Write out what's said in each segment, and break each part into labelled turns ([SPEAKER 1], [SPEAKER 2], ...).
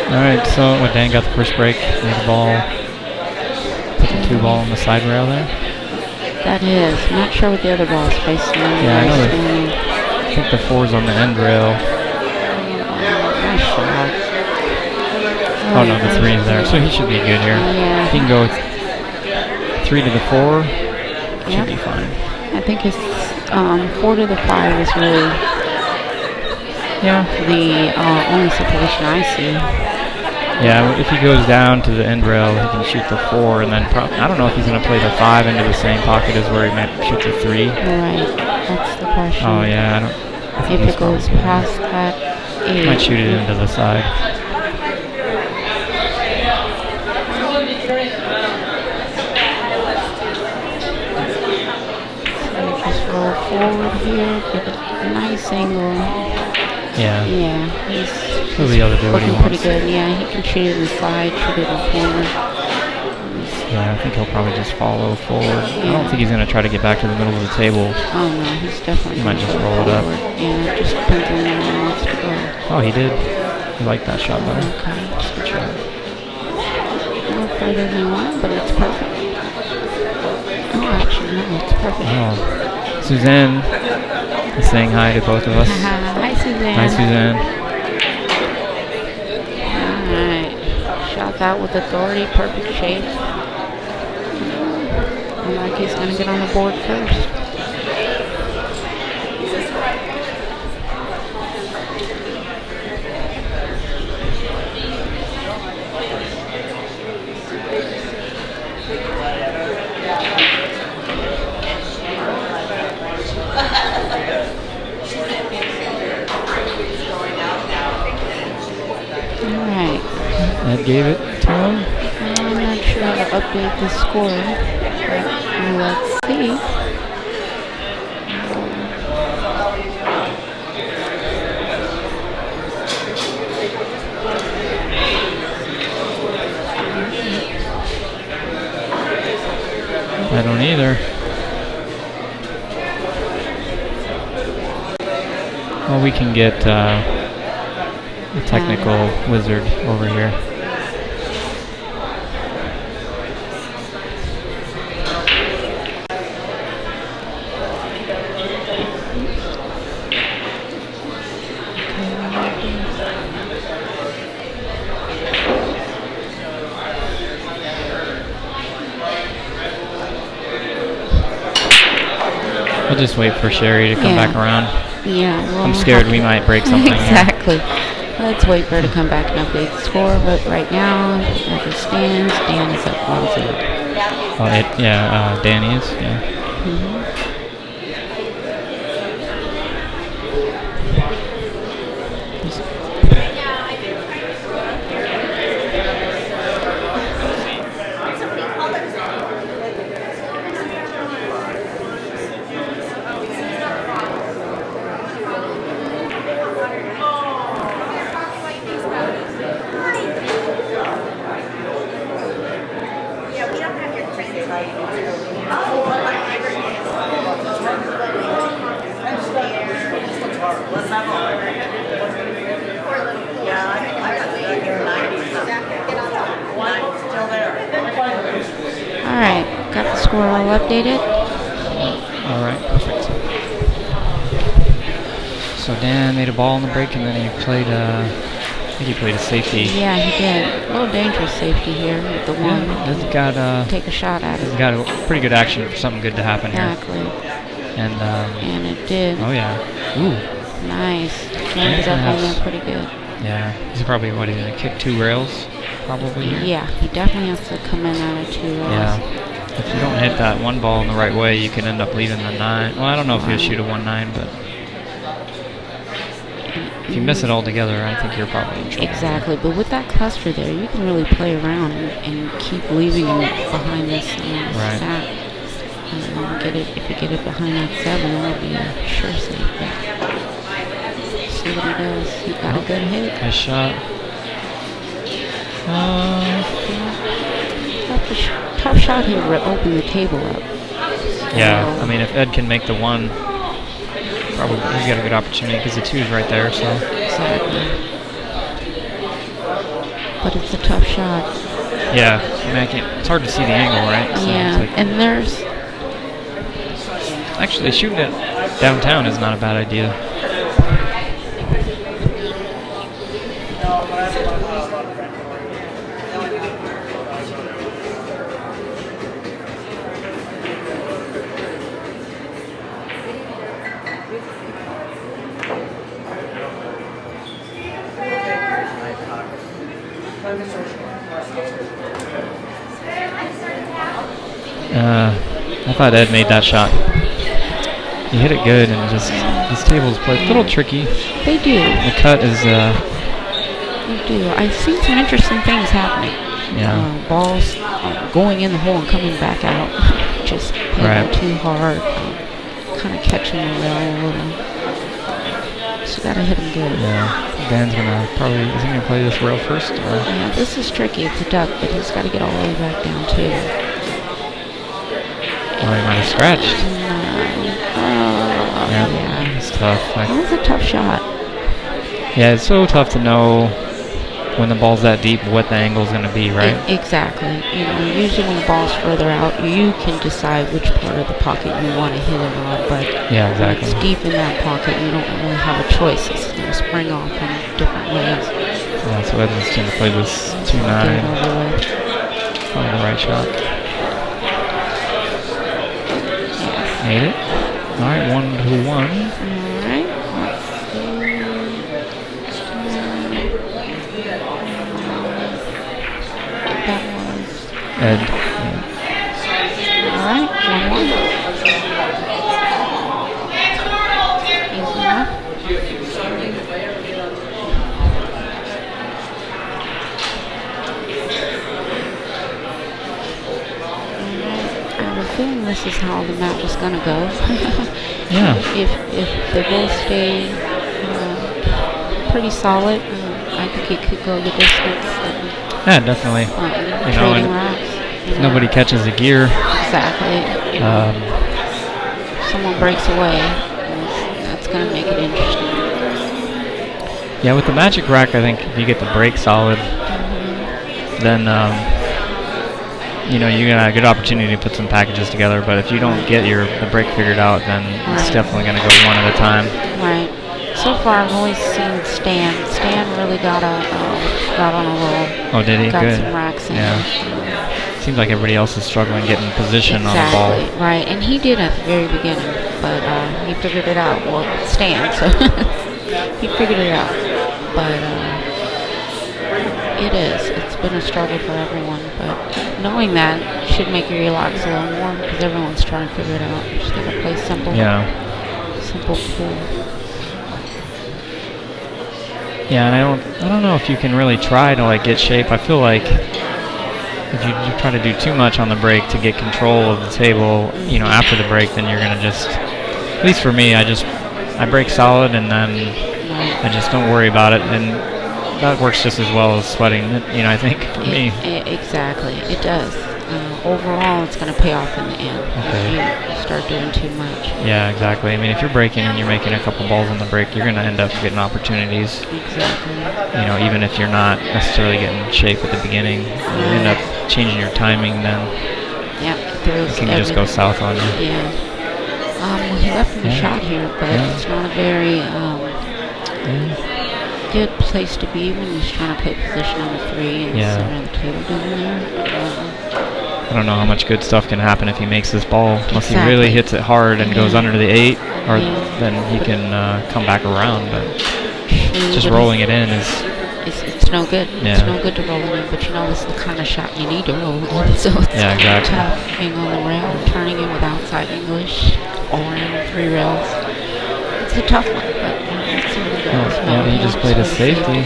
[SPEAKER 1] Alright, so when Dan got the first break, made the ball, put the 2 ball on the side rail there.
[SPEAKER 2] That is. I'm not sure what the other ball is facing.
[SPEAKER 1] Yeah, I know I think the 4's on the end rail.
[SPEAKER 2] Nice shot.
[SPEAKER 1] Oh no, the 3 is there, so he should be good here.
[SPEAKER 2] Yeah.
[SPEAKER 1] He can go 3 to the 4, should be fine.
[SPEAKER 2] I think his 4 to the 5 is really the only situation I see.
[SPEAKER 1] Yeah, if he goes down to the end rail, he can shoot the 4, and then I don't know if he's going to play the 5 into the same pocket as where he might shoot the 3.
[SPEAKER 2] Right, that's the question.
[SPEAKER 1] Oh yeah, I think
[SPEAKER 2] if it goes past that 8.
[SPEAKER 1] Might shoot it into the side.
[SPEAKER 2] So just roll forward here, get a nice angle.
[SPEAKER 1] Yeah.
[SPEAKER 2] Yeah,
[SPEAKER 1] he'll be able to do what he wants.
[SPEAKER 2] Pretty good. Yeah, he can shoot it in the side, shoot it in the corner.
[SPEAKER 1] Yeah, I think he'll probably just follow forward. Yeah. I don't think he's going to try to get back to the middle of the table.
[SPEAKER 2] Oh no, he's definitely.
[SPEAKER 1] He might just roll it up.
[SPEAKER 2] Yeah, just depends on where he wants to go.
[SPEAKER 1] Oh, he did. He liked that shot better.
[SPEAKER 2] Okay.
[SPEAKER 1] That's a good shot.
[SPEAKER 2] A little further than you want, but it's perfect. Oh, actually, no, it's perfect.
[SPEAKER 1] Oh, Suzanne is saying hi to both of us.
[SPEAKER 2] Hi, Suzanne.
[SPEAKER 1] Hi, Suzanne.
[SPEAKER 2] Alright. Shot that with authority, perfect shape. Looks like he's going to get on the board first. Alright.
[SPEAKER 1] Ed gave it to him.
[SPEAKER 2] I'm not sure how to update the score, but let's see.
[SPEAKER 1] I don't either. Well, we can get a technical wizard over here. We'll just wait for Sherry to come back around.
[SPEAKER 2] Yeah. Well,
[SPEAKER 1] I'm scared we might break something.
[SPEAKER 2] Exactly. Let's wait for her to come back and update the score. But right now, as it stands, Dan is up 1-0.
[SPEAKER 1] Oh, Danny is. Yeah.
[SPEAKER 2] Alright, got the score all updated.
[SPEAKER 1] Alright, perfect. So Dan made a ball in the break and then he played I think he played a safety.
[SPEAKER 2] Yeah, he did. A little dangerous safety here with the one.
[SPEAKER 1] Yeah, he's got
[SPEAKER 2] take a shot at it.
[SPEAKER 1] He's got a pretty good action for something good to happen here.
[SPEAKER 2] Exactly.
[SPEAKER 1] And
[SPEAKER 2] it did.
[SPEAKER 1] Oh yeah. Ooh.
[SPEAKER 2] Nice. Landed up on there pretty good.
[SPEAKER 1] Yeah. He's probably he's gonna kick 2 rails, probably. Here.
[SPEAKER 2] Yeah, he definitely has to come in out of 2 rails.
[SPEAKER 1] Yeah. If you don't hit that one ball in the right way, you can end up leaving the 9. Well, I don't know if he'll shoot a 1-9, but if you miss it all together, I think you're probably in trouble.
[SPEAKER 2] Exactly, but with that cluster there, you can really play around and keep leaving him behind this stack. And get it, if you get it behind that 7, that'll be a sure save. See what he does. He got a good hit.
[SPEAKER 1] Nice shot.
[SPEAKER 2] Tough shot here to open the table up.
[SPEAKER 1] Yeah, I mean, if Ed can make the 1, probably he's got a good opportunity because the 2 is right there. So
[SPEAKER 2] exactly. but it's a tough shot.
[SPEAKER 1] Yeah, I mean, it's hard to see the angle, right? So
[SPEAKER 2] yeah,
[SPEAKER 1] like,
[SPEAKER 2] and there's...
[SPEAKER 1] Actually, shooting it downtown is not a bad idea. I thought Ed made that shot. He hit it good, and just these tables play a little tricky.
[SPEAKER 2] They do.
[SPEAKER 1] The cut is.
[SPEAKER 2] They do. I've seen some interesting things happening.
[SPEAKER 1] Yeah.
[SPEAKER 2] Balls going in the hole and coming back out. Just hitting too hard. Kind of catching the rail a little. So gotta hit him good.
[SPEAKER 1] Yeah. Dan's gonna probably. Is he gonna play this rail first? Or?
[SPEAKER 2] Yeah. This is tricky. It's a duck, but he's got to get all the way back down too.
[SPEAKER 1] Oh, he might have scratched.
[SPEAKER 2] Yeah.
[SPEAKER 1] It's tough.
[SPEAKER 2] That was a tough shot.
[SPEAKER 1] Yeah, it's so tough to know when the ball's that deep what the angle's going to be, right?
[SPEAKER 2] Exactly. You know, usually when the ball's further out, you can decide which part of the pocket you want to hit it on, but
[SPEAKER 1] yeah, exactly.
[SPEAKER 2] when it's deep in that pocket, you don't really have a choice. It's going to spring off in different ways.
[SPEAKER 1] Yeah, so Edmund's going to play this 2-9. Probably the right shot. Made it. All right, 1-1.
[SPEAKER 2] All right. Let's see. That was
[SPEAKER 1] Ed.
[SPEAKER 2] Yeah. All right, 1-1. Easy enough. This is how the match is going to go.
[SPEAKER 1] Yeah.
[SPEAKER 2] If they both stay pretty solid, I think it could go the distance.
[SPEAKER 1] Yeah, definitely. You know, if nobody catches a gear.
[SPEAKER 2] Exactly. Someone breaks away. That's going to make it interesting.
[SPEAKER 1] Yeah, with the magic rack, I think if you get the break solid, then you know, you got a good opportunity to put some packages together, but if you don't get the break figured out, then it's definitely going to go one at a time.
[SPEAKER 2] Right. So far, I've always seen Stan. Stan really got on a roll.
[SPEAKER 1] Oh, did he?
[SPEAKER 2] Got
[SPEAKER 1] good.
[SPEAKER 2] some racks in.
[SPEAKER 1] Yeah. Seems like everybody else is struggling getting position on the ball.
[SPEAKER 2] Right, and he did at the very beginning, but he figured it out. Well, Stan, so he figured it out. But it's been a struggle for everyone, but knowing that should make you relax a little more because everyone's trying to figure it out. You just gotta play simple.
[SPEAKER 1] Yeah.
[SPEAKER 2] Simple pool.
[SPEAKER 1] Yeah, and I don't know if you can really try to like get shape. I feel like if you try to do too much on the break to get control of the table, you know, after the break, then you're gonna just, at least for me, I break solid and then I just don't worry about it, and that works just as well as sweating, you know, I think, for me.
[SPEAKER 2] Exactly, it does. Overall, it's going to pay off in the end if you start doing too much.
[SPEAKER 1] Yeah, exactly. I mean, if you're breaking and you're making a couple balls on the break, you're going to end up getting opportunities.
[SPEAKER 2] Exactly.
[SPEAKER 1] You know, even if you're not necessarily getting shape at the beginning, you end up changing your timing, then it can just go south on you.
[SPEAKER 2] Yeah. Well, he left him a shot here, but it's not a very good place to be when he's trying to play position on the 3 and center of the table down there.
[SPEAKER 1] I don't know how much good stuff can happen if he makes this ball, unless he really hits it hard and goes under the 8, or then he can come back around. But just rolling it in is...
[SPEAKER 2] It's no good. It's no good to roll it in, but you know this is the kind of shot you need to roll it in. So it's tough being on the rail and turning in with outside English all around 3 rails. It's a tough one, but let's see what it goes.
[SPEAKER 1] He just played a safety.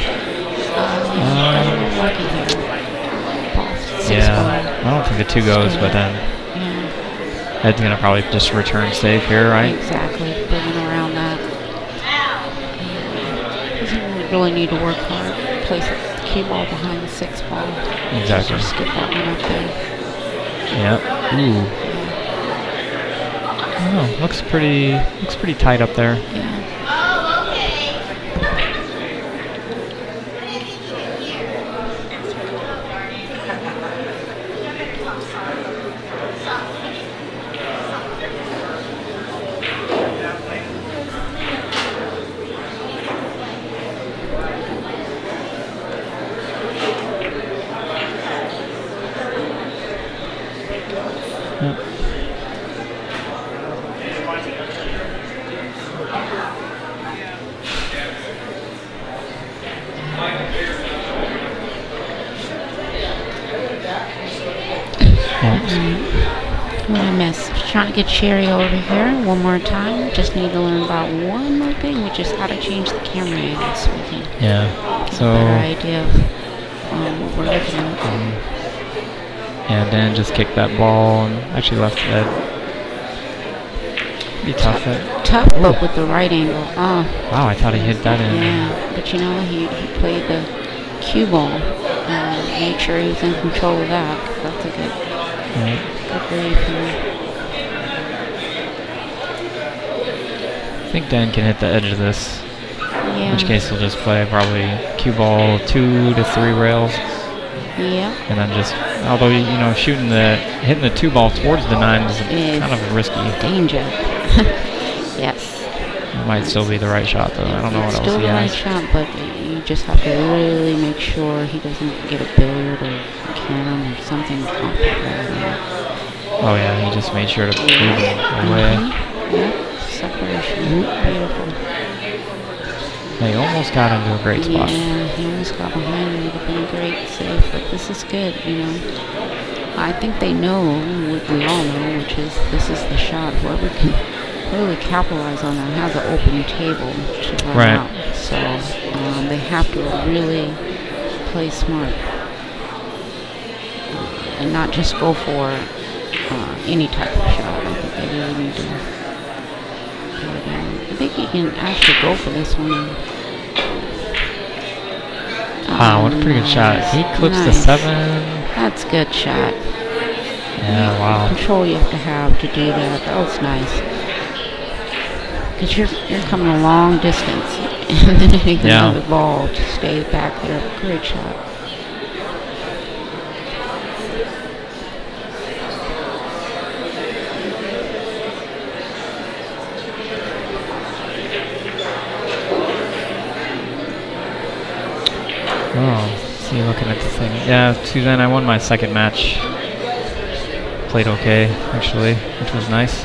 [SPEAKER 1] I don't think the 2 goes, but then Ed's going to probably just return safe here, right?
[SPEAKER 2] Exactly, bringing around that. Doesn't really need to work hard. Place a cue ball behind the 6 ball.
[SPEAKER 1] Exactly.
[SPEAKER 2] Just skip that one up there.
[SPEAKER 1] Yep. Ooh. Oh, looks pretty tight up there.
[SPEAKER 2] Yeah. What I missed. Trying to get Sherry over here one more time. Just need to learn about one more thing, which is how to change the camera angle so we can
[SPEAKER 1] get
[SPEAKER 2] a better idea of what we're looking at.
[SPEAKER 1] Yeah, Dan just kicked that ball and actually left Ed. Be tough.
[SPEAKER 2] Tough, but with the right angle.
[SPEAKER 1] Wow, I thought he hit that in.
[SPEAKER 2] Yeah, but you know, he played the cue ball and made sure he was in control of that. That's a good read for him.
[SPEAKER 1] I think Dan can hit the edge of this.
[SPEAKER 2] Yeah.
[SPEAKER 1] In which case he'll just play probably cue ball 2 to 3 rails.
[SPEAKER 2] Yeah.
[SPEAKER 1] And then just, although, you know, hitting the 2 ball towards the 9 is kind of risky.
[SPEAKER 2] Danger. Yes.
[SPEAKER 1] It might still be the right shot, though. I don't know what else he has.
[SPEAKER 2] Still the right shot, but you just have to really make sure he doesn't get a billiard or a cannon or something off of that.
[SPEAKER 1] Oh, yeah, he just made sure to move it away.
[SPEAKER 2] Yep, separation. Beautiful.
[SPEAKER 1] He almost got into a great spot.
[SPEAKER 2] Yeah, he almost got behind me. It would have been a great save, but this is good, you know. I think they know what we all know, which is this is the shot. Whoever can really capitalize on that has an open table to run out. So they have to really play smart and not just go for any type of shot. I think they really need to. I think he can actually go for this one.
[SPEAKER 1] Wow, what a pretty good shot. He clips the 7.
[SPEAKER 2] That's a good shot.
[SPEAKER 1] Yeah, wow.
[SPEAKER 2] The control you have to do that. That was nice. Because you're coming a long distance and then hitting another ball to stay back there. Great shot.
[SPEAKER 1] Oh, see, looking at the thing. Yeah, Suzanne, I won my second match. Played okay, actually, which was nice.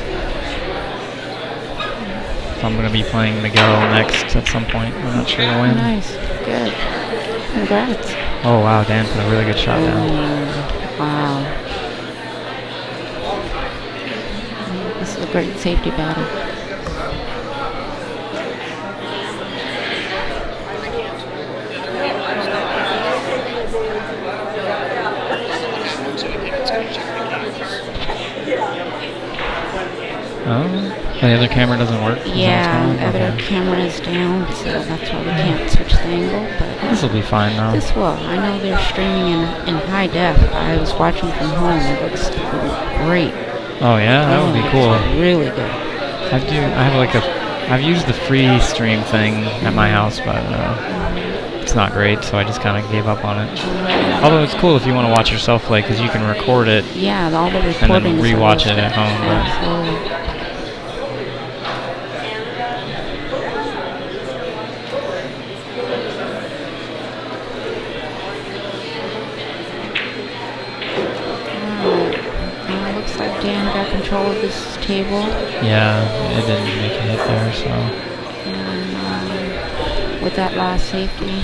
[SPEAKER 1] So I'm going to be playing Miguel next at some point. I'm not sure when.
[SPEAKER 2] Nice. Good. Congrats.
[SPEAKER 1] Oh, wow, Dan put a really good shot down.
[SPEAKER 2] Wow. This is a great safety battle.
[SPEAKER 1] Oh, the other camera doesn't work?
[SPEAKER 2] Yeah, the other camera is down, so that's why we can't switch the angle. But
[SPEAKER 1] this will be fine now.
[SPEAKER 2] This will. I know they're streaming in high def. I was watching from home. It looks great.
[SPEAKER 1] Oh yeah, that would be cool.
[SPEAKER 2] Really good.
[SPEAKER 1] I've used the free stream thing at my house, but it's not great, so I just kind of gave up on it. Although it's cool if you want to watch yourself play, because you can record it.
[SPEAKER 2] Yeah, all the recordings.
[SPEAKER 1] And then rewatch it at home.
[SPEAKER 2] Absolutely. Dan got control of this table.
[SPEAKER 1] Yeah, it didn't make a hit there, so.
[SPEAKER 2] And with that last safety,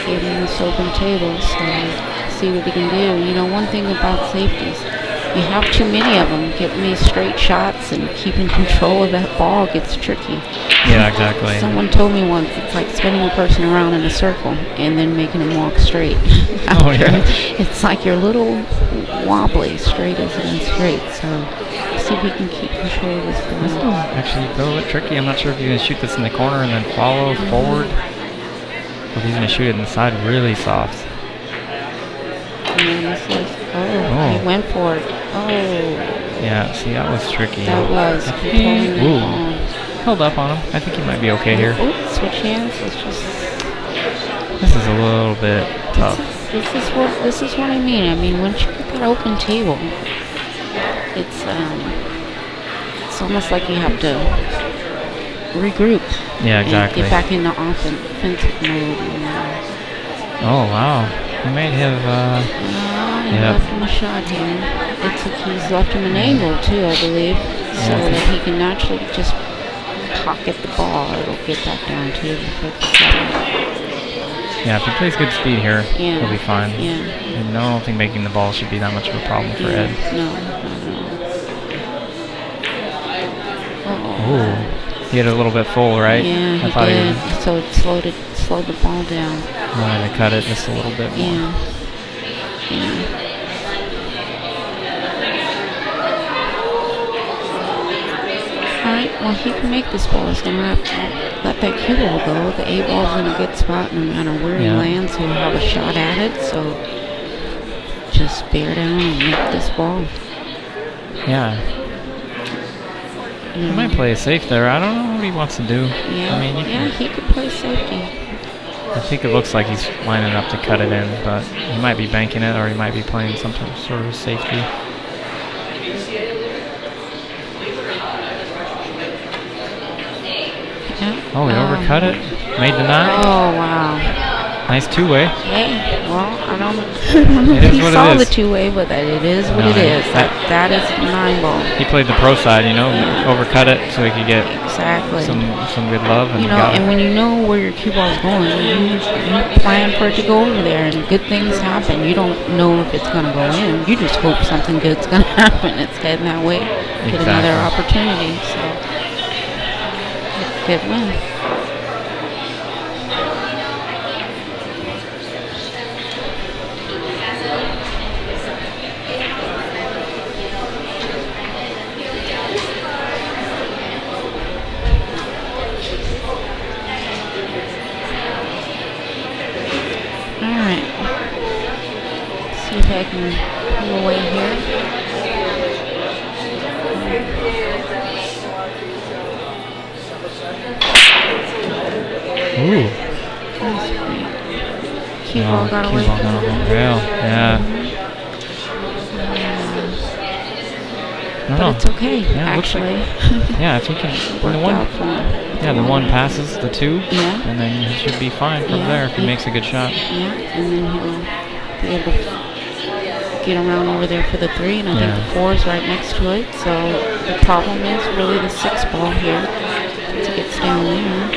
[SPEAKER 2] gave him this open table, so see what he can do. You know, one thing about safeties, you have too many of them. Getting these straight shots and keeping control of that ball gets tricky.
[SPEAKER 1] Yeah, exactly.
[SPEAKER 2] Someone told me once it's like spinning a person around in a circle and then making them walk straight.
[SPEAKER 1] Oh, yeah.
[SPEAKER 2] It's like you're a little wobbly, straight isn't straight. So see if we can keep control of this ball.
[SPEAKER 1] This will actually go a bit tricky. I'm not sure if you're going to shoot this in the corner and then follow forward. Or if he's going to shoot it inside really soft.
[SPEAKER 2] And this is, he went for it. Oh.
[SPEAKER 1] Yeah, see, that was tricky.
[SPEAKER 2] That was.
[SPEAKER 1] Held up on him. I think he might be okay here.
[SPEAKER 2] Oops, switch hands. Let's just.
[SPEAKER 1] This is a little bit tough.
[SPEAKER 2] This is what I mean. I mean, once you get that open table, it's almost like you have to regroup.
[SPEAKER 1] Yeah, exactly.
[SPEAKER 2] And get back into offensive mode.
[SPEAKER 1] Oh wow, he might have.
[SPEAKER 2] He left him a shot here. He's left him an angle too, I believe, so that he can actually just pocket the ball. It'll get back down to the 57.
[SPEAKER 1] Yeah, if he plays good speed here, he'll be fine.
[SPEAKER 2] Yeah.
[SPEAKER 1] And I don't think making the ball should be that much of a problem for Ed.
[SPEAKER 2] No.
[SPEAKER 1] Ooh. He hit it a little bit full, right?
[SPEAKER 2] Yeah, he did. So it slowed the ball down.
[SPEAKER 1] Wanted to cut it just a little bit more.
[SPEAKER 2] Yeah. Alright, well, he can make this ball. He's going to have to let that cue ball go. The 8 ball's in a good spot, no matter where he lands, he'll have a shot at it. So just bear down and make this ball.
[SPEAKER 1] Yeah. He might play it safe there. I don't know what he wants to do.
[SPEAKER 2] Yeah,
[SPEAKER 1] I mean,
[SPEAKER 2] he could play safety.
[SPEAKER 1] I think it looks like he's lining up to cut it in, but he might be banking it, or he might be playing some sort of safety.
[SPEAKER 2] Yeah.
[SPEAKER 1] Oh, he overcut it. Made the 9.
[SPEAKER 2] Oh, wow.
[SPEAKER 1] Nice two-way.
[SPEAKER 2] Hey, well, I don't know.
[SPEAKER 1] He
[SPEAKER 2] saw the two-way, but it is what it is. That is 9 ball.
[SPEAKER 1] He played the pro side, overcut it so he could get some good love. And
[SPEAKER 2] and when you know where your cue ball is going, you plan for it to go over there, and good things happen. You don't know if it's going to go in. You just hope something good's going to happen. It's heading that way. Get another opportunity. So, good win. See if I can pull away here.
[SPEAKER 1] Ooh.
[SPEAKER 2] Cue ball got away from him.
[SPEAKER 1] Yeah.
[SPEAKER 2] But it's okay, actually.
[SPEAKER 1] Yeah, if he can. The 1 passes the 2, and then he should be fine from there if he makes a good shot.
[SPEAKER 2] Yeah, and then he'll be able to get around over there for the 3, and I think the 4 is right next to it. So the problem is really the 6 ball here. Once it gets down there.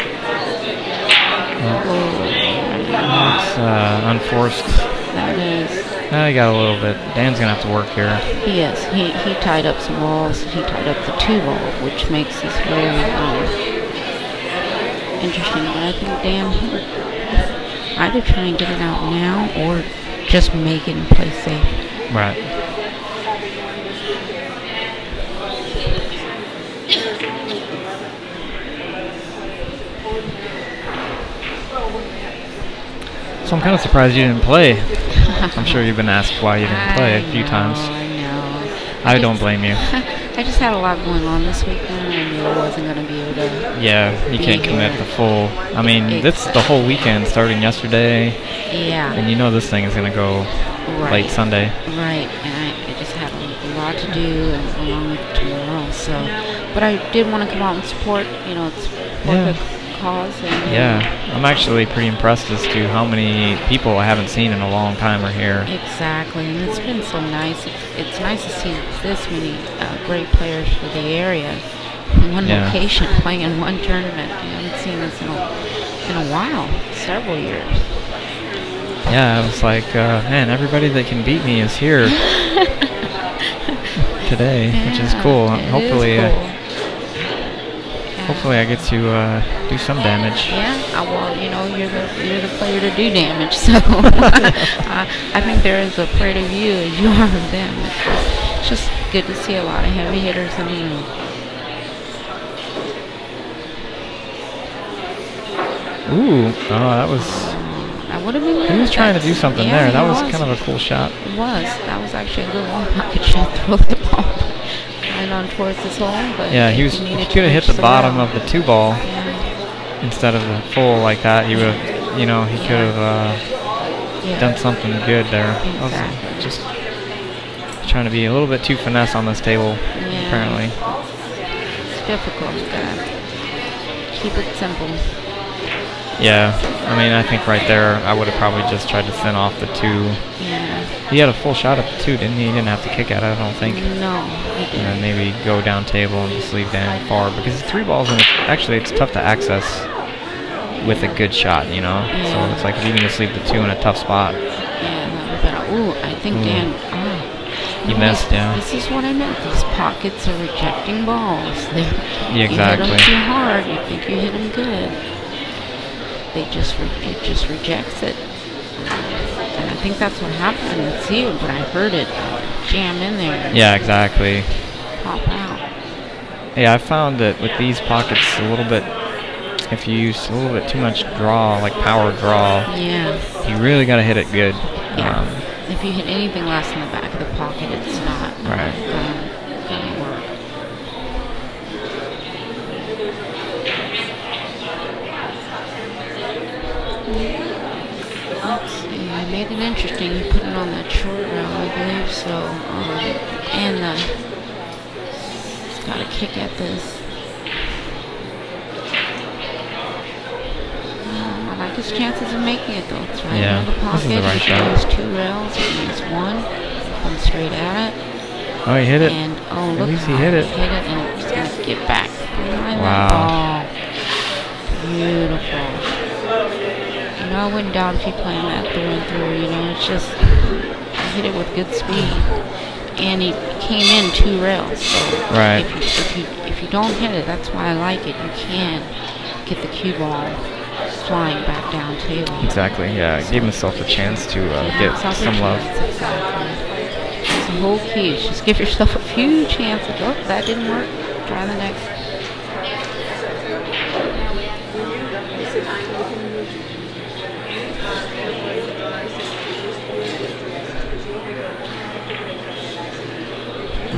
[SPEAKER 1] That's unforced.
[SPEAKER 2] That is.
[SPEAKER 1] Now he got a little bit. Dan's going to have to work here.
[SPEAKER 2] He is. He tied up some balls. He tied up the 2 ball, which makes this very interesting. But I think Dan either try and get it out now or just make it and play safe.
[SPEAKER 1] Right. So I'm kind of surprised you didn't play. I'm sure you've been asked why you didn't play a few times.
[SPEAKER 2] I know.
[SPEAKER 1] I don't blame you.
[SPEAKER 2] I just had a lot going on this weekend, and I knew I wasn't going to be able to.
[SPEAKER 1] Yeah, you can't commit the full. I mean, this is the whole weekend starting yesterday.
[SPEAKER 2] Yeah.
[SPEAKER 1] And this thing is going to go late Sunday.
[SPEAKER 2] Right, and I just had a lot to do, and along with tomorrow. So, but I did want to come out and support. It's for the cause. And,
[SPEAKER 1] I'm actually pretty impressed as to how many people I haven't seen in a long time are here.
[SPEAKER 2] Exactly, and it's been so nice. It's nice to see this many great players for the area in one location playing in one tournament. I haven't seen this in a while, several years.
[SPEAKER 1] Yeah, it was like, man, everybody that can beat me is here today, which is cool. Hopefully I get to do some damage.
[SPEAKER 2] Yeah, well, you're the player to do damage, so I think they're as afraid of you as you are of them. It's just good to see a lot of heavy hitters in the room.
[SPEAKER 1] Ooh, that was...
[SPEAKER 2] That would have been good.
[SPEAKER 1] He was trying to do something there. That was kind of a cool shot.
[SPEAKER 2] It was. That was actually a good one-pocket shot. Throw the ball right on towards his hole. But
[SPEAKER 1] yeah, he could have hit the bottom of the 2 ball instead of the full like that. He would have, he could have done something good there.
[SPEAKER 2] Exactly.
[SPEAKER 1] Just trying to be a little bit too finesse on this table, apparently.
[SPEAKER 2] It's difficult. You gotta keep it simple.
[SPEAKER 1] Yeah, I mean, I think right there, I would have probably just tried to thin off the 2.
[SPEAKER 2] Yeah.
[SPEAKER 1] He had a full shot at the 2, didn't he? He didn't have to kick at it, I don't think.
[SPEAKER 2] No, he didn't.
[SPEAKER 1] And then maybe go down table and just leave Dan far, because the 3 balls, and actually, it's tough to access. with a good shot, you know?
[SPEAKER 2] Yeah.
[SPEAKER 1] So it's like if you can just leave the 2 in a tough spot.
[SPEAKER 2] Yeah, that would be better. Ooh, I think Dan...
[SPEAKER 1] He missed, yeah.
[SPEAKER 2] This is what I meant. These pockets are rejecting balls.
[SPEAKER 1] Yeah, exactly.
[SPEAKER 2] You hit them too hard, you think you hit them good. It just rejects it. And I think that's what happened. I didn't see it, but I heard it jam in there.
[SPEAKER 1] Yeah, exactly.
[SPEAKER 2] Pop out.
[SPEAKER 1] Yeah, I found that with these pockets a little bit, if you use a little bit too much draw, like power draw, you really got to hit it good.
[SPEAKER 2] Yeah. If you hit anything less in the back of the pocket, it's not gonna work. Let's see, I made it interesting. You put it on that short rail, I believe so. And it's got a kick at this. I like his chances of making it though. It's right out of the pocket.
[SPEAKER 1] This is the right shot.
[SPEAKER 2] There's 2 rails. He needs 1. Comes straight at it.
[SPEAKER 1] Oh, he hit it.
[SPEAKER 2] And
[SPEAKER 1] at least he hit it.
[SPEAKER 2] He hit it, and he's gonna get back.
[SPEAKER 1] Wow.
[SPEAKER 2] Beautiful. You know, I wouldn't doubt if he played that through and through. You know, it's just he hit it with good speed, and he came in 2 rails. So if you don't hit it, that's why I like it. You can get the cue ball flying back down table.
[SPEAKER 1] Exactly, yeah. Gave himself a chance to get some love.
[SPEAKER 2] Exactly. That's the whole key. Just give yourself a few chances. Oh, that didn't work. Try the next.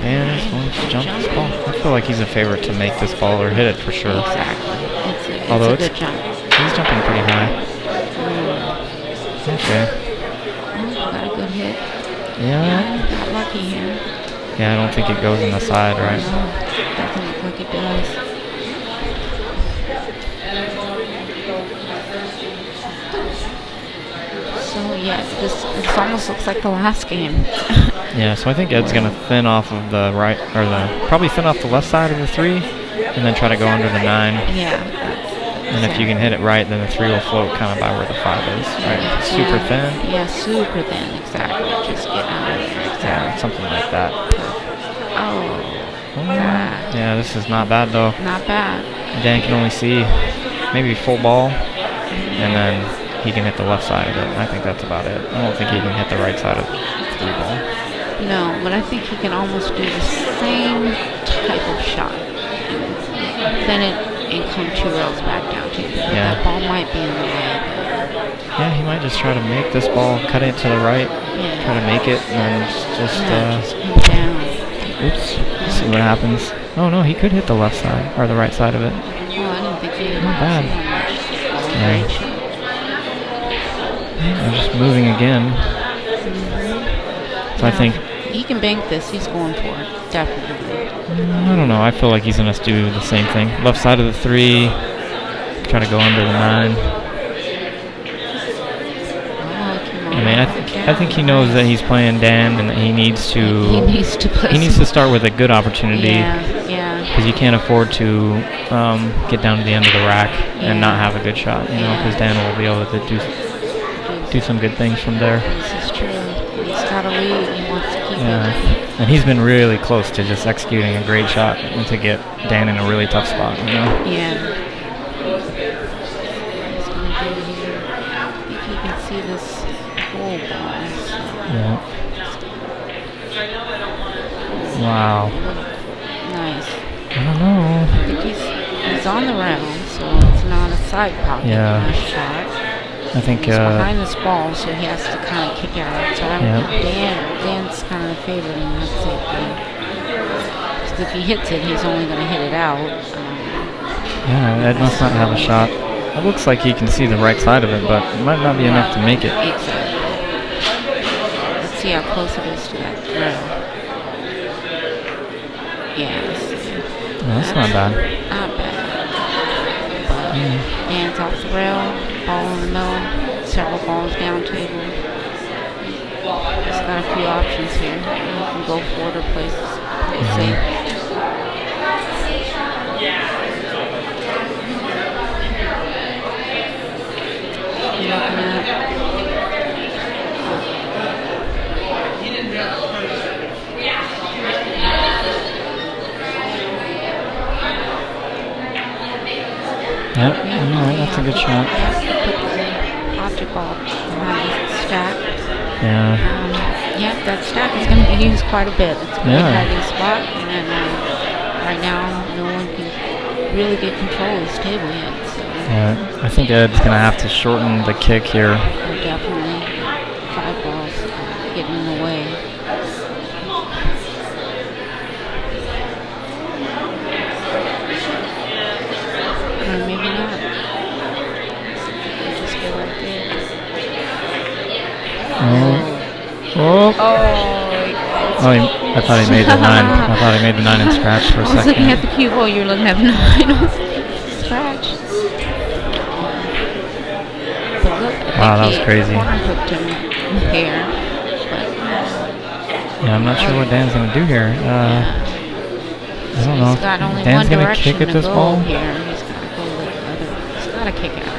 [SPEAKER 1] And he's going to jump this ball. I feel like he's a favorite to make this ball or hit it for sure.
[SPEAKER 2] Exactly. It's
[SPEAKER 1] Although
[SPEAKER 2] a good jump.
[SPEAKER 1] He's jumping pretty high. Okay.
[SPEAKER 2] Oh, got a good hit.
[SPEAKER 1] Yeah.
[SPEAKER 2] Got lucky here.
[SPEAKER 1] Yeah, I don't think it goes in the side, right?
[SPEAKER 2] No, doesn't look like it does. So yeah, this almost looks like the last game.
[SPEAKER 1] Yeah, so I think Ed's gonna thin off of the right, or probably thin off the left side of the 3, and then try to go under the 9.
[SPEAKER 2] Yeah.
[SPEAKER 1] And if you can hit it right, then the 3 will float kind of by where the 5 is, right? Super thin?
[SPEAKER 2] Yeah, super thin, exactly. Just get out of there, exactly.
[SPEAKER 1] Yeah, something like that. Yeah, this is not bad, though.
[SPEAKER 2] Not bad.
[SPEAKER 1] Dan can only see maybe full ball, and then he can hit the left side of it. I think that's about it. I don't think he can hit the right side of the 3 ball.
[SPEAKER 2] No, but I think he can almost do the same type of shot. Then and come 2 rails back down to you.
[SPEAKER 1] Yeah.
[SPEAKER 2] That ball might be in the way.
[SPEAKER 1] Yeah, he might just try to make this ball, cut it to the right, try to make it, and then just
[SPEAKER 2] come down.
[SPEAKER 1] Oops. See what happens. Oh no, he could hit the left side or the right side of it.
[SPEAKER 2] Oh, I didn't think he
[SPEAKER 1] Not bad.
[SPEAKER 2] Yeah.
[SPEAKER 1] I'm just moving again. So I think
[SPEAKER 2] he can bank this. He's going for it, definitely.
[SPEAKER 1] I don't know. I feel like he's gonna do the same thing. Left side of the 3. Try to go under the 9. I mean, I think he knows that he's playing Dan and that he needs to start with a good opportunity.
[SPEAKER 2] Yeah.
[SPEAKER 1] Because you can't afford to get down to the end of the rack and not have a good shot, you know, because Dan will be able to do some good things from there.
[SPEAKER 2] This is true. He's got a lead. He wants to keep it.
[SPEAKER 1] And he's been really close to just executing a great shot and to get Dan in a really tough spot, you know?
[SPEAKER 2] Yeah. He's going to do here. I think he can see this whole ball. So.
[SPEAKER 1] Yeah. Wow.
[SPEAKER 2] Nice.
[SPEAKER 1] I don't know.
[SPEAKER 2] I think he's on the round, so it's not a side pocket. Nice shot.
[SPEAKER 1] I think
[SPEAKER 2] he's behind this ball, so he has to kind of kick out. So Dan's kind of favored in that safety. Because if he hits it, he's only going to hit it out.
[SPEAKER 1] Yeah, Ed must not have a shot. It looks like he can see the right side of it, but it might not be enough to make it.
[SPEAKER 2] Exactly. Let's see how close it is to that rail. Yeah, let's see.
[SPEAKER 1] No, that's not bad.
[SPEAKER 2] Not bad. But Dan's off the rail. Ball in the middle, several balls down table. He's got a few options here. You can go forward or play safe.
[SPEAKER 1] Yep. Alright, that's a good shot.
[SPEAKER 2] Object ball behind the stack.
[SPEAKER 1] Yeah.
[SPEAKER 2] Yeah, that stack is going to be used quite a bit. It's a good hiding spot, and right now no one can really get control of this table yet. So.
[SPEAKER 1] Yeah, I think Ed's going to have to shorten the kick here.
[SPEAKER 2] Definitely 5 balls getting in the way. Or maybe not. Just go like this.
[SPEAKER 1] Oh, I thought he made the 9. I thought he made the 9 and scratch for a second.
[SPEAKER 2] I was looking at the cue ball. You were looking at the 9 on scratch. But look,
[SPEAKER 1] wow, that was crazy.
[SPEAKER 2] Hooked him here.
[SPEAKER 1] Yeah, I'm not sure what Dan's going to do here. I don't know.
[SPEAKER 2] He's got only
[SPEAKER 1] Dan's
[SPEAKER 2] one
[SPEAKER 1] going to
[SPEAKER 2] direction
[SPEAKER 1] kick at this ball.
[SPEAKER 2] Here. He's got to go the other. He's got to kick at it.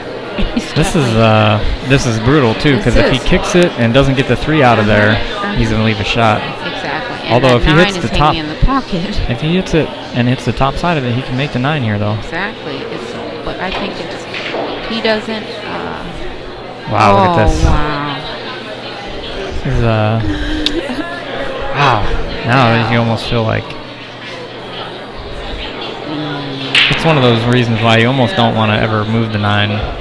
[SPEAKER 1] This is brutal too, because if he kicks it and doesn't get the 3 out of there, he's going to leave a shot.
[SPEAKER 2] Exactly. And
[SPEAKER 1] although if he hits the top,
[SPEAKER 2] in the pocket.
[SPEAKER 1] If he hits it and hits the top side of it, he can make the 9 here though.
[SPEAKER 2] Exactly. But I think he doesn't.
[SPEAKER 1] Wow! Look at this.
[SPEAKER 2] Wow.
[SPEAKER 1] This is wow. Now you almost feel like it's one of those reasons why you almost don't want to ever move the 9.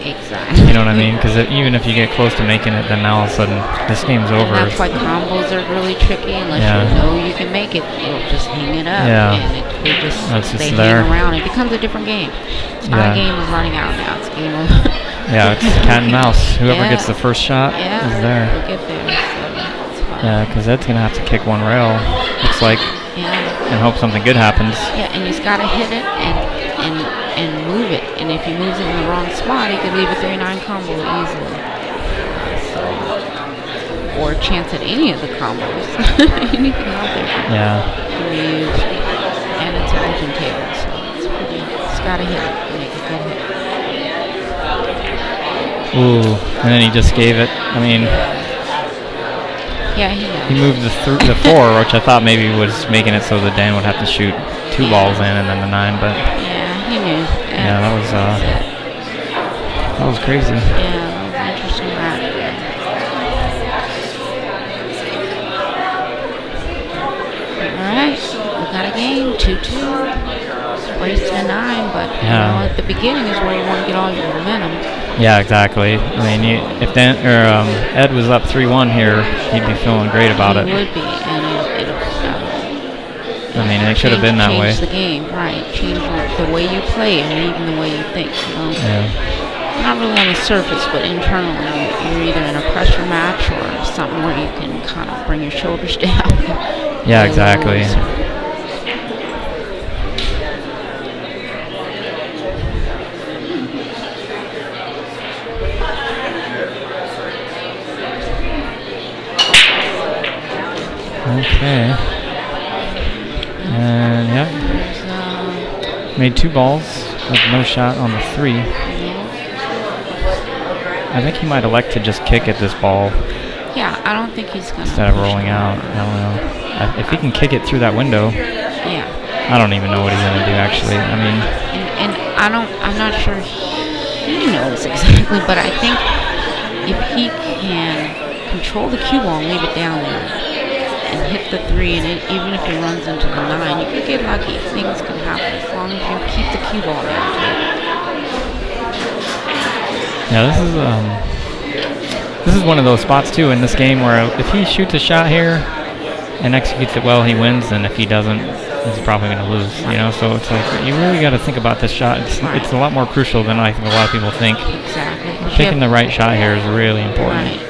[SPEAKER 2] Exactly.
[SPEAKER 1] You know what I mean? Because even if you get close to making it, then now all of a sudden this game's over.
[SPEAKER 2] And that's why combos are really tricky. Unless you know you can make it, you'll just hang it up.
[SPEAKER 1] Yeah.
[SPEAKER 2] And they hang
[SPEAKER 1] there.
[SPEAKER 2] around. It becomes a different game. It's not a game of running out now. It's a game of
[SPEAKER 1] yeah, it's cat and mouse. Whoever gets the first shot is there.
[SPEAKER 2] We'll get there. So
[SPEAKER 1] yeah, because Ed's gonna have to kick one rail. Looks like.
[SPEAKER 2] Yeah.
[SPEAKER 1] And hope something good happens.
[SPEAKER 2] Yeah, and he's got to hit it and move it. And if he moves it in the wrong spot, he could leave a 3-9 combo easily. Or a chance at any of the combos. Anything out there can be used. And it's an open table, so it's pretty. He's got to hit it. Make a good hit.
[SPEAKER 1] Ooh, and then he just gave it. I mean.
[SPEAKER 2] Yeah, he knows.
[SPEAKER 1] He moved the 4, which I thought maybe was making it so that Dan would have to shoot 2 balls in and then the 9, but
[SPEAKER 2] yeah, he knew.
[SPEAKER 1] Yeah, that was crazy.
[SPEAKER 2] Yeah, that was interesting. All right, we got a game 2-2. Race to 9, but you know, at the beginning is where you want to get all your momentum.
[SPEAKER 1] Yeah, exactly. I mean, if Dan or Ed was up 3-1 here, he'd be feeling great about it.
[SPEAKER 2] He would be, and
[SPEAKER 1] I mean, it should have been that way.
[SPEAKER 2] Change the game, right? Change the way you play and even the way you think. You know?
[SPEAKER 1] Yeah.
[SPEAKER 2] Not really on the surface, but internally, you're either in a pressure match or something where you can kind of bring your shoulders down.
[SPEAKER 1] Yeah, exactly. Okay. And yeah, made 2 balls with no shot on the 3. I think he might elect to just kick at this ball.
[SPEAKER 2] Yeah, I don't think he's gonna.
[SPEAKER 1] Instead of rolling out, I don't know. If he can kick it through that window.
[SPEAKER 2] Yeah.
[SPEAKER 1] I don't even know what he's gonna do actually. I mean.
[SPEAKER 2] And I'm not sure he knows exactly, but I think if he can control the cue ball and leave it down there. And hit the 3, and even if he runs into the 9, you can get lucky. Things can happen as long as you keep the cue ball down.
[SPEAKER 1] Yeah, this is one of those spots too in this game where if he shoots a shot here and executes it well, he wins, and if he doesn't, he's probably going to lose. You know, so it's like you really got to think about this shot. It's a lot more crucial than I think a lot of people think.
[SPEAKER 2] Exactly.
[SPEAKER 1] Picking the right shot here is really important.
[SPEAKER 2] Right.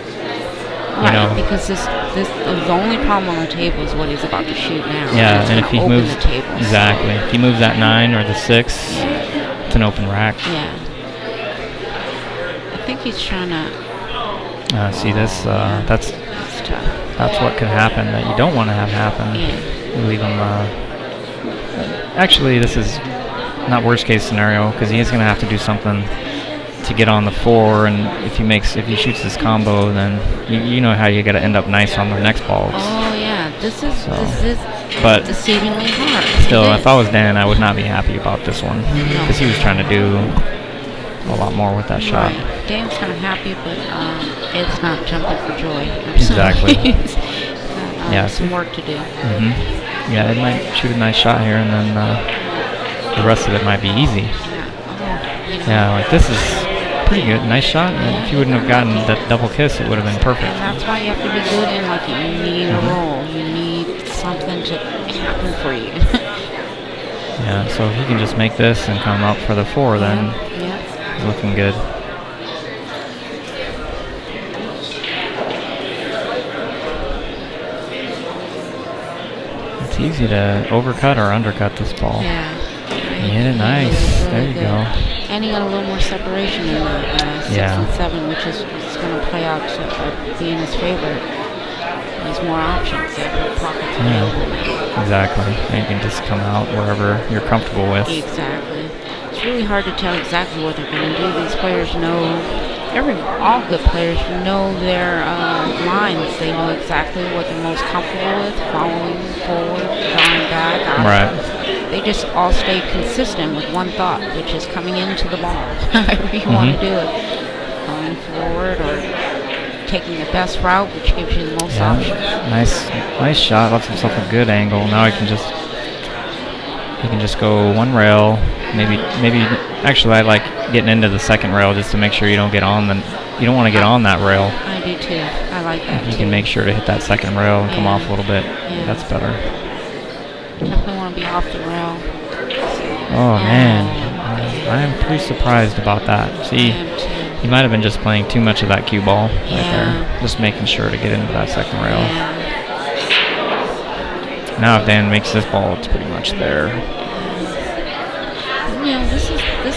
[SPEAKER 2] You know, because the only problem on the table is what he's about to shoot now.
[SPEAKER 1] Yeah, and if he moves
[SPEAKER 2] the table,
[SPEAKER 1] exactly, if he moves that 9 or the 6, it's an open rack.
[SPEAKER 2] Yeah, I think he's trying to.
[SPEAKER 1] See this? That's
[SPEAKER 2] tough.
[SPEAKER 1] That's what could happen that you don't want to have happen.
[SPEAKER 2] Yeah.
[SPEAKER 1] You leave him. Actually, this is not worst case scenario because he is going to have to do something to get on the 4, and if he shoots this combo, then you know how you got to end up nice on the next balls.
[SPEAKER 2] Oh yeah, this is
[SPEAKER 1] but
[SPEAKER 2] deceivingly hard.
[SPEAKER 1] Still, if I was Dan, I would not be happy about this one because he was trying to do a lot more with that shot.
[SPEAKER 2] Right. Dan's not happy, but Ed's not jumping for joy.
[SPEAKER 1] Exactly. Yeah,
[SPEAKER 2] some work to do.
[SPEAKER 1] Yeah, Ed might shoot a nice shot here, and then the rest of it might be easy. Yeah, like this is pretty good, nice shot. And if you wouldn't have gotten that double kiss, it would have been perfect.
[SPEAKER 2] And that's why you have to be good in, like, you need a roll. You need something to happen for you.
[SPEAKER 1] Yeah, so if he can just make this and come up for the 4, then it's looking good. It's easy to overcut or undercut this ball.
[SPEAKER 2] Yeah.
[SPEAKER 1] You hit it nice. There you go.
[SPEAKER 2] And he got a little more separation in the 6 and 7, which is going to play out to be in his favor. There's more options that pockets available.
[SPEAKER 3] Exactly. And you can just come out wherever you're comfortable with.
[SPEAKER 2] Exactly. It's really hard to tell exactly what they're going to do. These players know, all good players know their lines. They know exactly what they're most comfortable with, following forward, drawing back.
[SPEAKER 3] Right.
[SPEAKER 2] They just all stay consistent with one thought, which is coming into the ball, however you want to do it. Going forward or taking the best route, which gives you the most options.
[SPEAKER 3] Nice shot. Left himself a good angle. Now he can just go one rail. Maybe. Actually, I like getting into the second rail just to make sure you don't get on you don't want to get on that rail.
[SPEAKER 2] I do too. I like that.
[SPEAKER 3] You can make sure to hit that second rail and come off a little bit. Yeah. That's better.
[SPEAKER 2] Definitely want to be off the rail.
[SPEAKER 3] Oh man, I am pretty surprised about that. See, he might have been just playing too much of that cue ball right there. Just making sure to get into that second rail.
[SPEAKER 2] Yeah.
[SPEAKER 3] Now if Dan makes this ball, it's pretty much there.
[SPEAKER 2] Yeah, this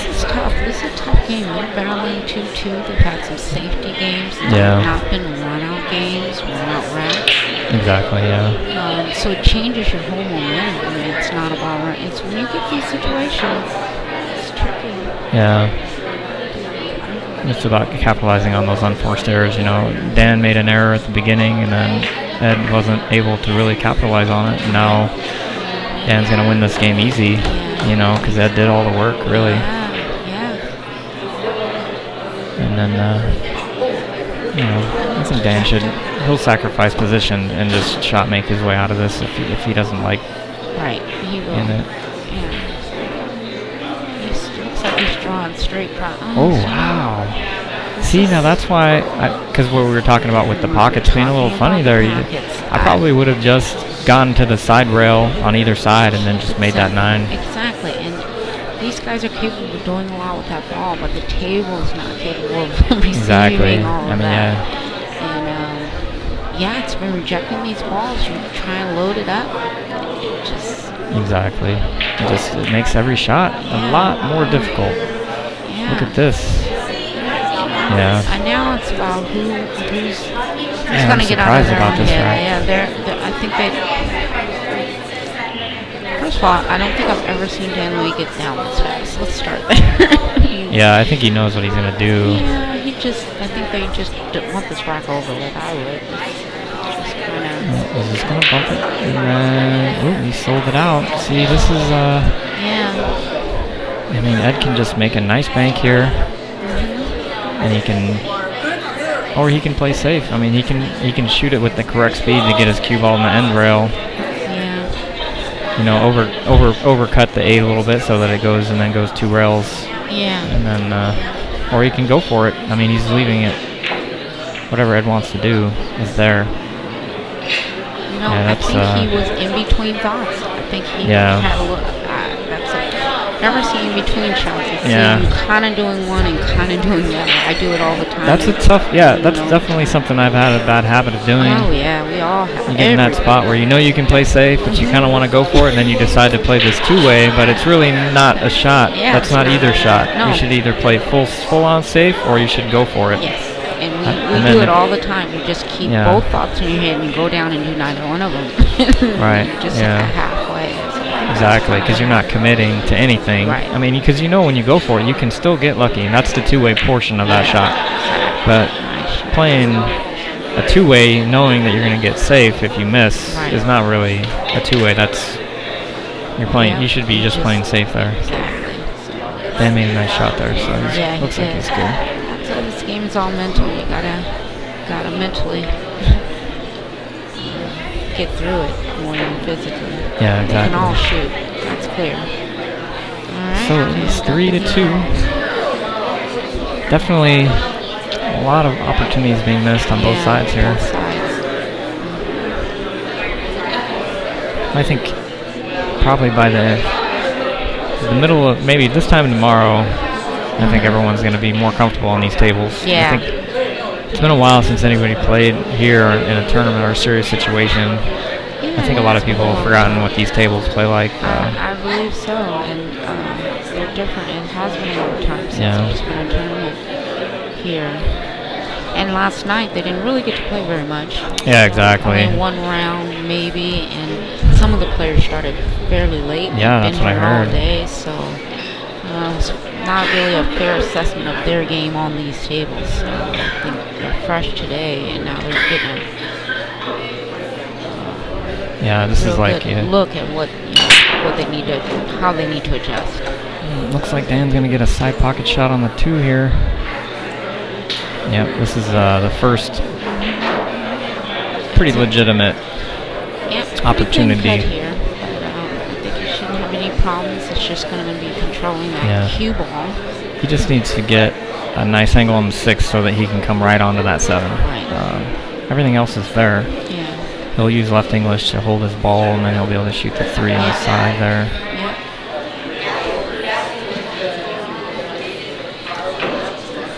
[SPEAKER 2] is tough. This is a tough game. They're battling 2-2. They've had some safety games. They've not been run-out games, run-out racks.
[SPEAKER 3] Exactly, yeah.
[SPEAKER 2] So it changes your whole momentum. I mean, it's not about run. It's when you get these situations, it's tricky.
[SPEAKER 3] Yeah. It's about capitalizing on those unforced errors. You know, Dan made an error at the beginning, and then Ed wasn't able to really capitalize on it. And now Dan's going to win this game easy, you know, because Ed did all the work, really.
[SPEAKER 2] Yeah.
[SPEAKER 3] And then, you know, I think Dan he'll sacrifice position and just shot make his way out of this if he doesn't like
[SPEAKER 2] he will.
[SPEAKER 3] in it.
[SPEAKER 2] Yeah. He looks like he's drawing straight.
[SPEAKER 3] Oh, wow. See, now that's why, because what we were talking about with the pockets being a little funny there, I probably would have just gone to the side rail on either side and then just made that 9.
[SPEAKER 2] Exactly, and these guys are capable of doing a lot with that ball, but the table is not capable of receiving all of that. And it's been rejecting these balls. You try and load it up. It just
[SPEAKER 3] It makes every shot a lot more difficult.
[SPEAKER 2] Yeah.
[SPEAKER 3] Look at this. Yeah.
[SPEAKER 2] And now it's about who's going to get out of their own head. Yeah, I think they. First of all, I don't think I've ever seen Dan Louie get down this fast. Let's start there.
[SPEAKER 3] Yeah, I think he knows what he's going to do.
[SPEAKER 2] Yeah, I think they just want this rack over with. I would. Just kind of.
[SPEAKER 3] Is this going to bump it? And he sold it out. See, this is. I mean, Ed can just make a nice bank here. And he can play safe. I mean, he can shoot it with the correct speed to get his cue ball in the end rail.
[SPEAKER 2] Yeah.
[SPEAKER 3] You know, overcut the 8 a little bit so that it goes and then goes 2 rails.
[SPEAKER 2] Yeah.
[SPEAKER 3] And then, or he can go for it. I mean, he's leaving it. Whatever Ed wants to do is there.
[SPEAKER 2] No, I think he was in between thoughts. I think he had a look. Never see in between shots. I see him kind of doing one and kind of doing the other. I do it all the time.
[SPEAKER 3] That's that's definitely something I've had a bad habit of doing.
[SPEAKER 2] Oh yeah, we all have.
[SPEAKER 3] You get in that spot where you know you can play safe, but you kind of want to go for it, and then you decide to play this 2-way, but it's really not a shot.
[SPEAKER 2] Yeah,
[SPEAKER 3] that's not either shot.
[SPEAKER 2] No.
[SPEAKER 3] You should either play full on safe, or you should go for it.
[SPEAKER 2] Yes, and we do it all the time. You just keep both thoughts in your head, and you go down and do neither one of them.
[SPEAKER 3] Right.
[SPEAKER 2] Just halfway.
[SPEAKER 3] Exactly, because you're not committing to anything.
[SPEAKER 2] Right.
[SPEAKER 3] I mean, because you know when you go for it, you can still get lucky, and that's the 2-way portion of that shot. But playing
[SPEAKER 1] a two-way, knowing that you're going to get safe if you miss, is not really a two-way. That's you're playing. You should be just playing safe there.
[SPEAKER 2] Exactly.
[SPEAKER 1] Dan made a nice shot there, so looks like he's good.
[SPEAKER 2] So this game is all mental. You gotta mentally get through it more than physically.
[SPEAKER 1] Yeah, exactly.
[SPEAKER 2] You can all shoot. That's clear. All right.
[SPEAKER 1] So it's 3-2. Definitely a lot of opportunities being missed on both sides here.
[SPEAKER 2] Both sides.
[SPEAKER 1] I think probably by the middle of maybe this time tomorrow, I think everyone's going to be more comfortable on these tables.
[SPEAKER 2] Yeah.
[SPEAKER 1] I think it's been a while since anybody played here in a tournament or a serious situation. I think a lot of people have forgotten what these tables play like.
[SPEAKER 2] I believe so, and they're different. It has been a long time since there's been a tournament here. And last night, they didn't really get to play very much.
[SPEAKER 1] Yeah, exactly.
[SPEAKER 2] Only one round, maybe, and some of the players started fairly late.
[SPEAKER 1] Yeah, that's what I heard.
[SPEAKER 2] All day, so it's not really a fair assessment of their game on these tables. So I think they're fresh today, and now they're getting
[SPEAKER 1] this is like
[SPEAKER 2] look at what they need to, how they need to adjust.
[SPEAKER 1] Looks like Dan's gonna get a side pocket shot on the 2 here. Yep, this is the first pretty legitimate opportunity.
[SPEAKER 2] Here, but I think he shouldn't have any problems. It's just going to be controlling that cue ball.
[SPEAKER 1] He just needs to get a nice angle on the 6 so that he can come right onto that 7.
[SPEAKER 2] Right.
[SPEAKER 1] Everything else is there.
[SPEAKER 2] Yeah.
[SPEAKER 1] He'll use left English to hold his ball, and then he'll be able to shoot the 3 on the side there.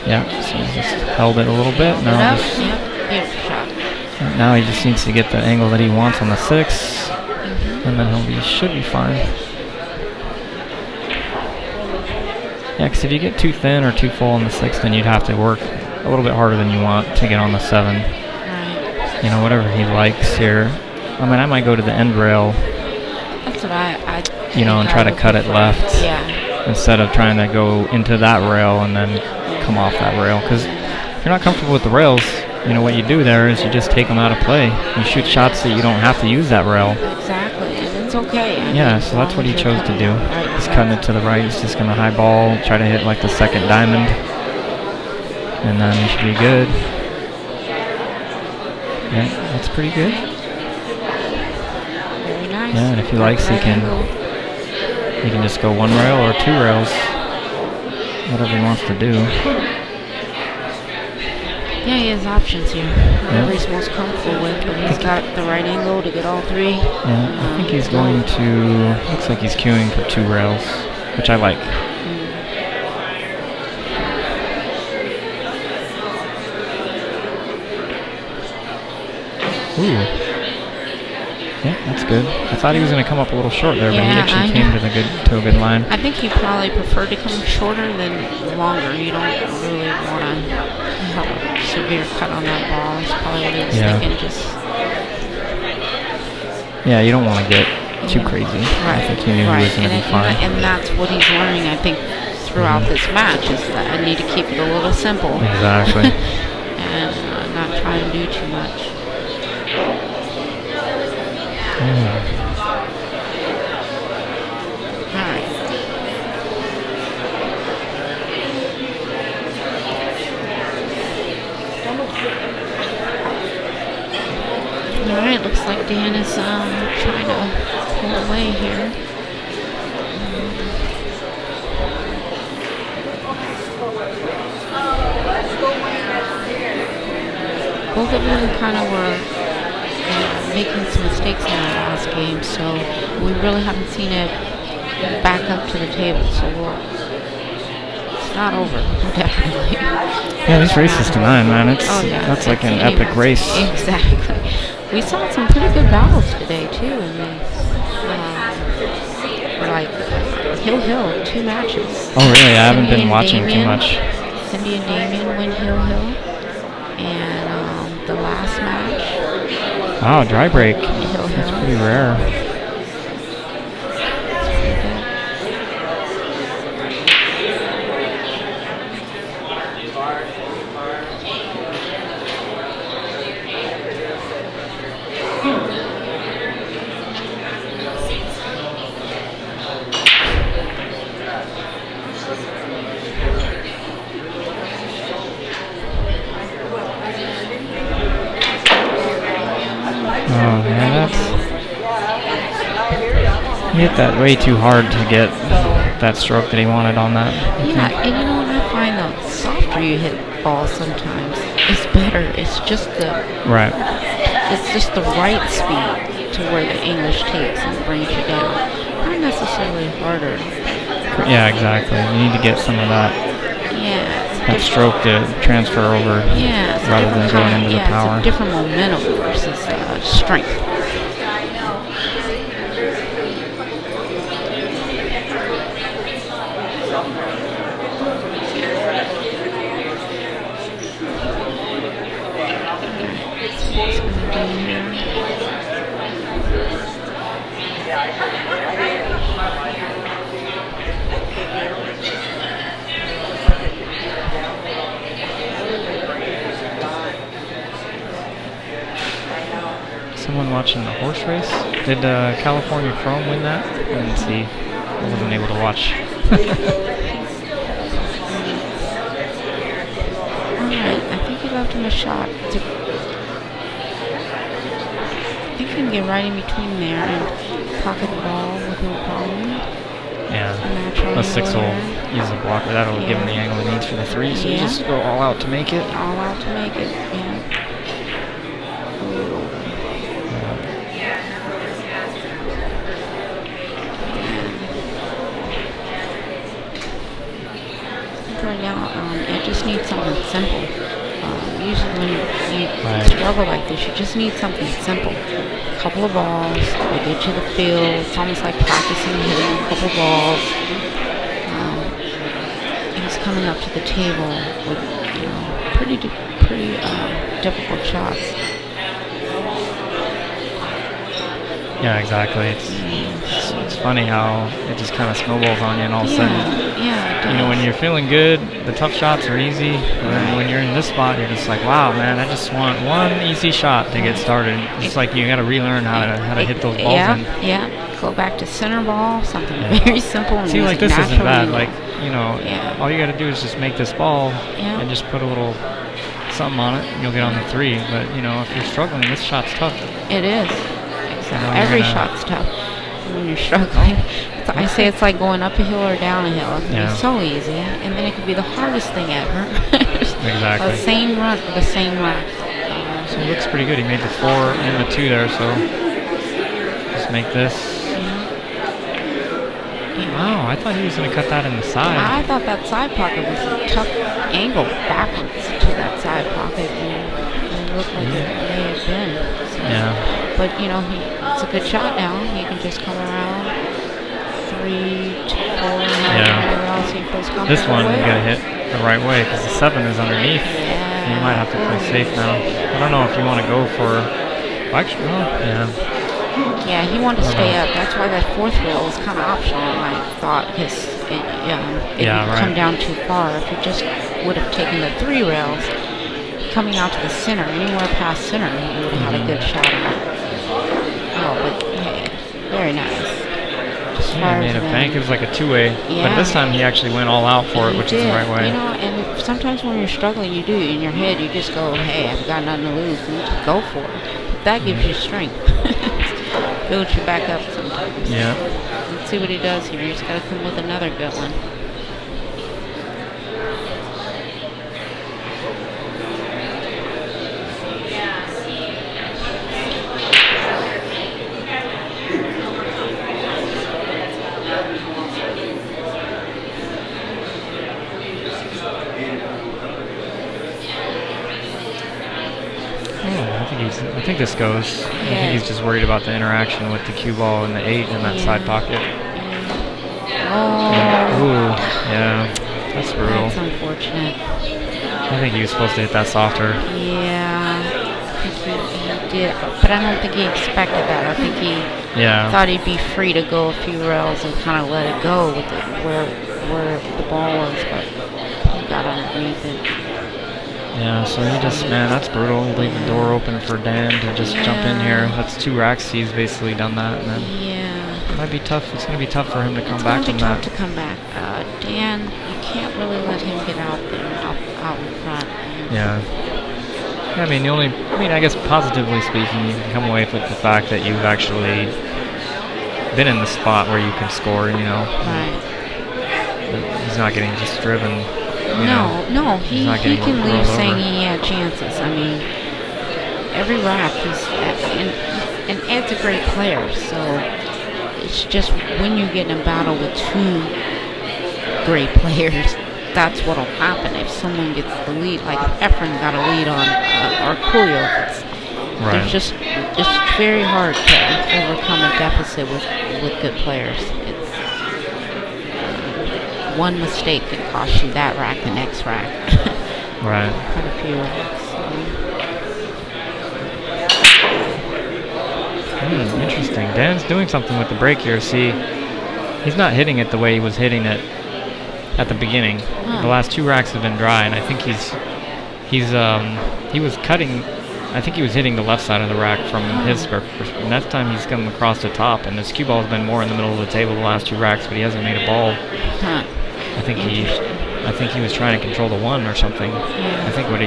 [SPEAKER 1] Yeah, so he's just held it a little bit. Now, now he just needs to get the angle that he wants on the 6, and then should be fine. Yeah, because if you get too thin or too full on the 6, then you'd have to work a little bit harder than you want to get on the 7. You know, whatever he likes here. I mean, I might go to the end rail.
[SPEAKER 2] That's what I
[SPEAKER 1] and try to cut it left.
[SPEAKER 2] Yeah.
[SPEAKER 1] Instead of trying to go into that rail and then come off that rail, because if you're not comfortable with the rails, what you do there is you just take them out of play. You shoot shots that you don't have to use that rail.
[SPEAKER 2] Exactly, and it's okay.
[SPEAKER 1] So that's what he chose to do. He's cutting it to the right. He's just going to high ball, try to hit like the second diamond, and then he should be good. Yeah, that's pretty good.
[SPEAKER 2] Very nice.
[SPEAKER 1] Yeah, and if he likes, he can just go 1 rail or 2 rails. Whatever he wants to do.
[SPEAKER 2] Yeah, he has options here. Whatever he's most comfortable with, but he's got the right angle to get all 3.
[SPEAKER 1] Yeah, I think he's going to. Looks like he's queuing for 2 rails, which I like. Ooh. Yeah, that's good. I thought he was going to come up a little short there, but he actually came to a good line.
[SPEAKER 2] I think he probably preferred to come shorter than longer. You don't really want to have a severe cut on that ball. That's probably what he was thinking.
[SPEAKER 1] You don't want to get too crazy. I think he knew he was going to be fine.
[SPEAKER 2] And that's what he's learning, I think, throughout this match, is that I need to keep it a little simple.
[SPEAKER 1] Exactly.
[SPEAKER 2] And not try and do too much. Alright, looks like Dan is trying to pull away here. Both of them kind of were making some mistakes in our last game, so we really haven't seen it back up to the table, so it's not over, definitely.
[SPEAKER 1] Yeah, these races tonight, man, that's like an epic race.
[SPEAKER 2] Exactly. We saw some pretty good battles today, too. I mean, like Hill, 2 matches.
[SPEAKER 1] Oh, really? I haven't been watching too much.
[SPEAKER 2] Cindy and Damien win Hill. And the last match.
[SPEAKER 1] Wow, dry break. That's pretty rare. hit that way too hard to get that stroke that he wanted on that.
[SPEAKER 2] Yeah, and you know what I find though, the softer you hit balls sometimes, it's better. It's just the It's just the right speed to where the English takes and brings you down. Not necessarily harder.
[SPEAKER 1] Yeah, exactly. You need to get some of that.
[SPEAKER 2] Yeah.
[SPEAKER 1] That stroke to transfer over rather than going into the power.
[SPEAKER 2] It's a different momentum versus strength.
[SPEAKER 1] Someone watching the horse race? Did California Chrome win that? I didn't see. I wasn't able to watch.
[SPEAKER 2] Alright, I think he left him a shot. I think he can get right in between there and pocket the ball with no problem.
[SPEAKER 1] Yeah, a 6 will use a blocker. That'll give him the angle he needs for the 3, so you just go all out to make it.
[SPEAKER 2] All out to make it, yeah. Right now, it just needs something simple. Usually when you struggle like this, you just need something simple. A couple of balls, they get you the feel. It's almost like practicing hitting a couple balls. He's coming up to the table with pretty difficult shots.
[SPEAKER 1] Yeah, exactly. It's funny how it just kind of snowballs on you, and all of a sudden, when you're feeling good, the tough shots are easy. And then when you're in this spot, you're just like, wow, man, I just want one easy shot to get started. It's like you got to relearn how to hit those balls.
[SPEAKER 2] Yeah. Go back to center ball, something very simple. And
[SPEAKER 1] see, like this isn't bad. Like all you got to do is just make this ball and just put a little something on it, and you'll get on the 3. But if you're struggling, this shot's tough.
[SPEAKER 2] It is. Every shot's tough when you're struggling. I say it's like going up a hill or down a hill. It can be so easy, and then it could be the hardest thing ever.
[SPEAKER 1] Exactly.
[SPEAKER 2] The same run, the same rack.
[SPEAKER 1] So it looks pretty good. He made the 4 and the 2 there, so just make this. Wow, I thought he was going to cut that in the side.
[SPEAKER 2] I thought that side pocket was a tough angle backwards to that side pocket. It looked like it may have been. So. But, it's a good shot now. He can just come around 3 to 4 whatever else he feels comfortable
[SPEAKER 1] This one,
[SPEAKER 2] with.
[SPEAKER 1] you got to hit the right way because the 7 is underneath.
[SPEAKER 2] Yeah.
[SPEAKER 1] You might have to play safe now. I don't know if you want to go for... Actually,
[SPEAKER 2] Yeah, he wanted to stay up. That's why that 4th rail was kind of optional, I thought, because it would come down too far. If he just would have taken the 3 rails, coming out to the center, anywhere past center, he would have had a good shot at it. Oh, but hey, very nice.
[SPEAKER 1] He made a bank. It was like a 2-way. Yeah. But this time he actually went all out for it, which is the right way.
[SPEAKER 2] And sometimes when you're struggling, you do. In your head, you just go, hey, I've got nothing to lose. And you just go for it. But that gives you strength. Builds you back up sometimes.
[SPEAKER 1] Yeah.
[SPEAKER 2] Let's see what he does here. He's got to come with another good one.
[SPEAKER 1] I think this goes. I think he's just worried about the interaction with the cue ball and the 8 in that side pocket.
[SPEAKER 2] Oh.
[SPEAKER 1] Ooh, yeah. That's brutal.
[SPEAKER 2] That's unfortunate.
[SPEAKER 1] I think he was supposed to hit that softer.
[SPEAKER 2] Yeah. I think he did. But I don't think he expected that. I think he thought he'd be free to go a few rails and kind of let it go with it where the ball was. But he got underneath it.
[SPEAKER 1] Yeah, so he just, man, that's brutal. Leave the door open for Dan to just jump in here. That's 2 racks. He's basically done that. And then it might be tough. It's going to be tough for him to come back from that.
[SPEAKER 2] It's going to be tough to come back. Dan, you can't really let him get out there, out in front.
[SPEAKER 1] Yeah. I mean, I guess positively speaking, you can come away with the fact that you've actually been in the spot where you can score, you know.
[SPEAKER 2] Right.
[SPEAKER 1] He's not getting just driven.
[SPEAKER 2] No, he can leave saying he had chances. I mean, every rack and Ed's a great player, so it's just when you get in a battle with two great players, that's what'll happen. If someone gets the lead, like Efren got a lead on Arculio,
[SPEAKER 1] right.
[SPEAKER 2] It's just very hard to overcome a deficit with good players. It's one mistake can cost you that rack, the next rack.
[SPEAKER 1] Right.
[SPEAKER 2] Quite a few racks.
[SPEAKER 1] Interesting. Dan's doing something with the break here. See, he's not hitting it the way he was hitting it at the beginning. The last two racks have been dry, and I think he was cutting. I think he was hitting the left side of the rack from his perspective. And that time he's come across the top, and his cue ball has been more in the middle of the table the last two racks, but he hasn't made a ball. I think he was trying to control the one or something.
[SPEAKER 2] Yeah.
[SPEAKER 1] I think what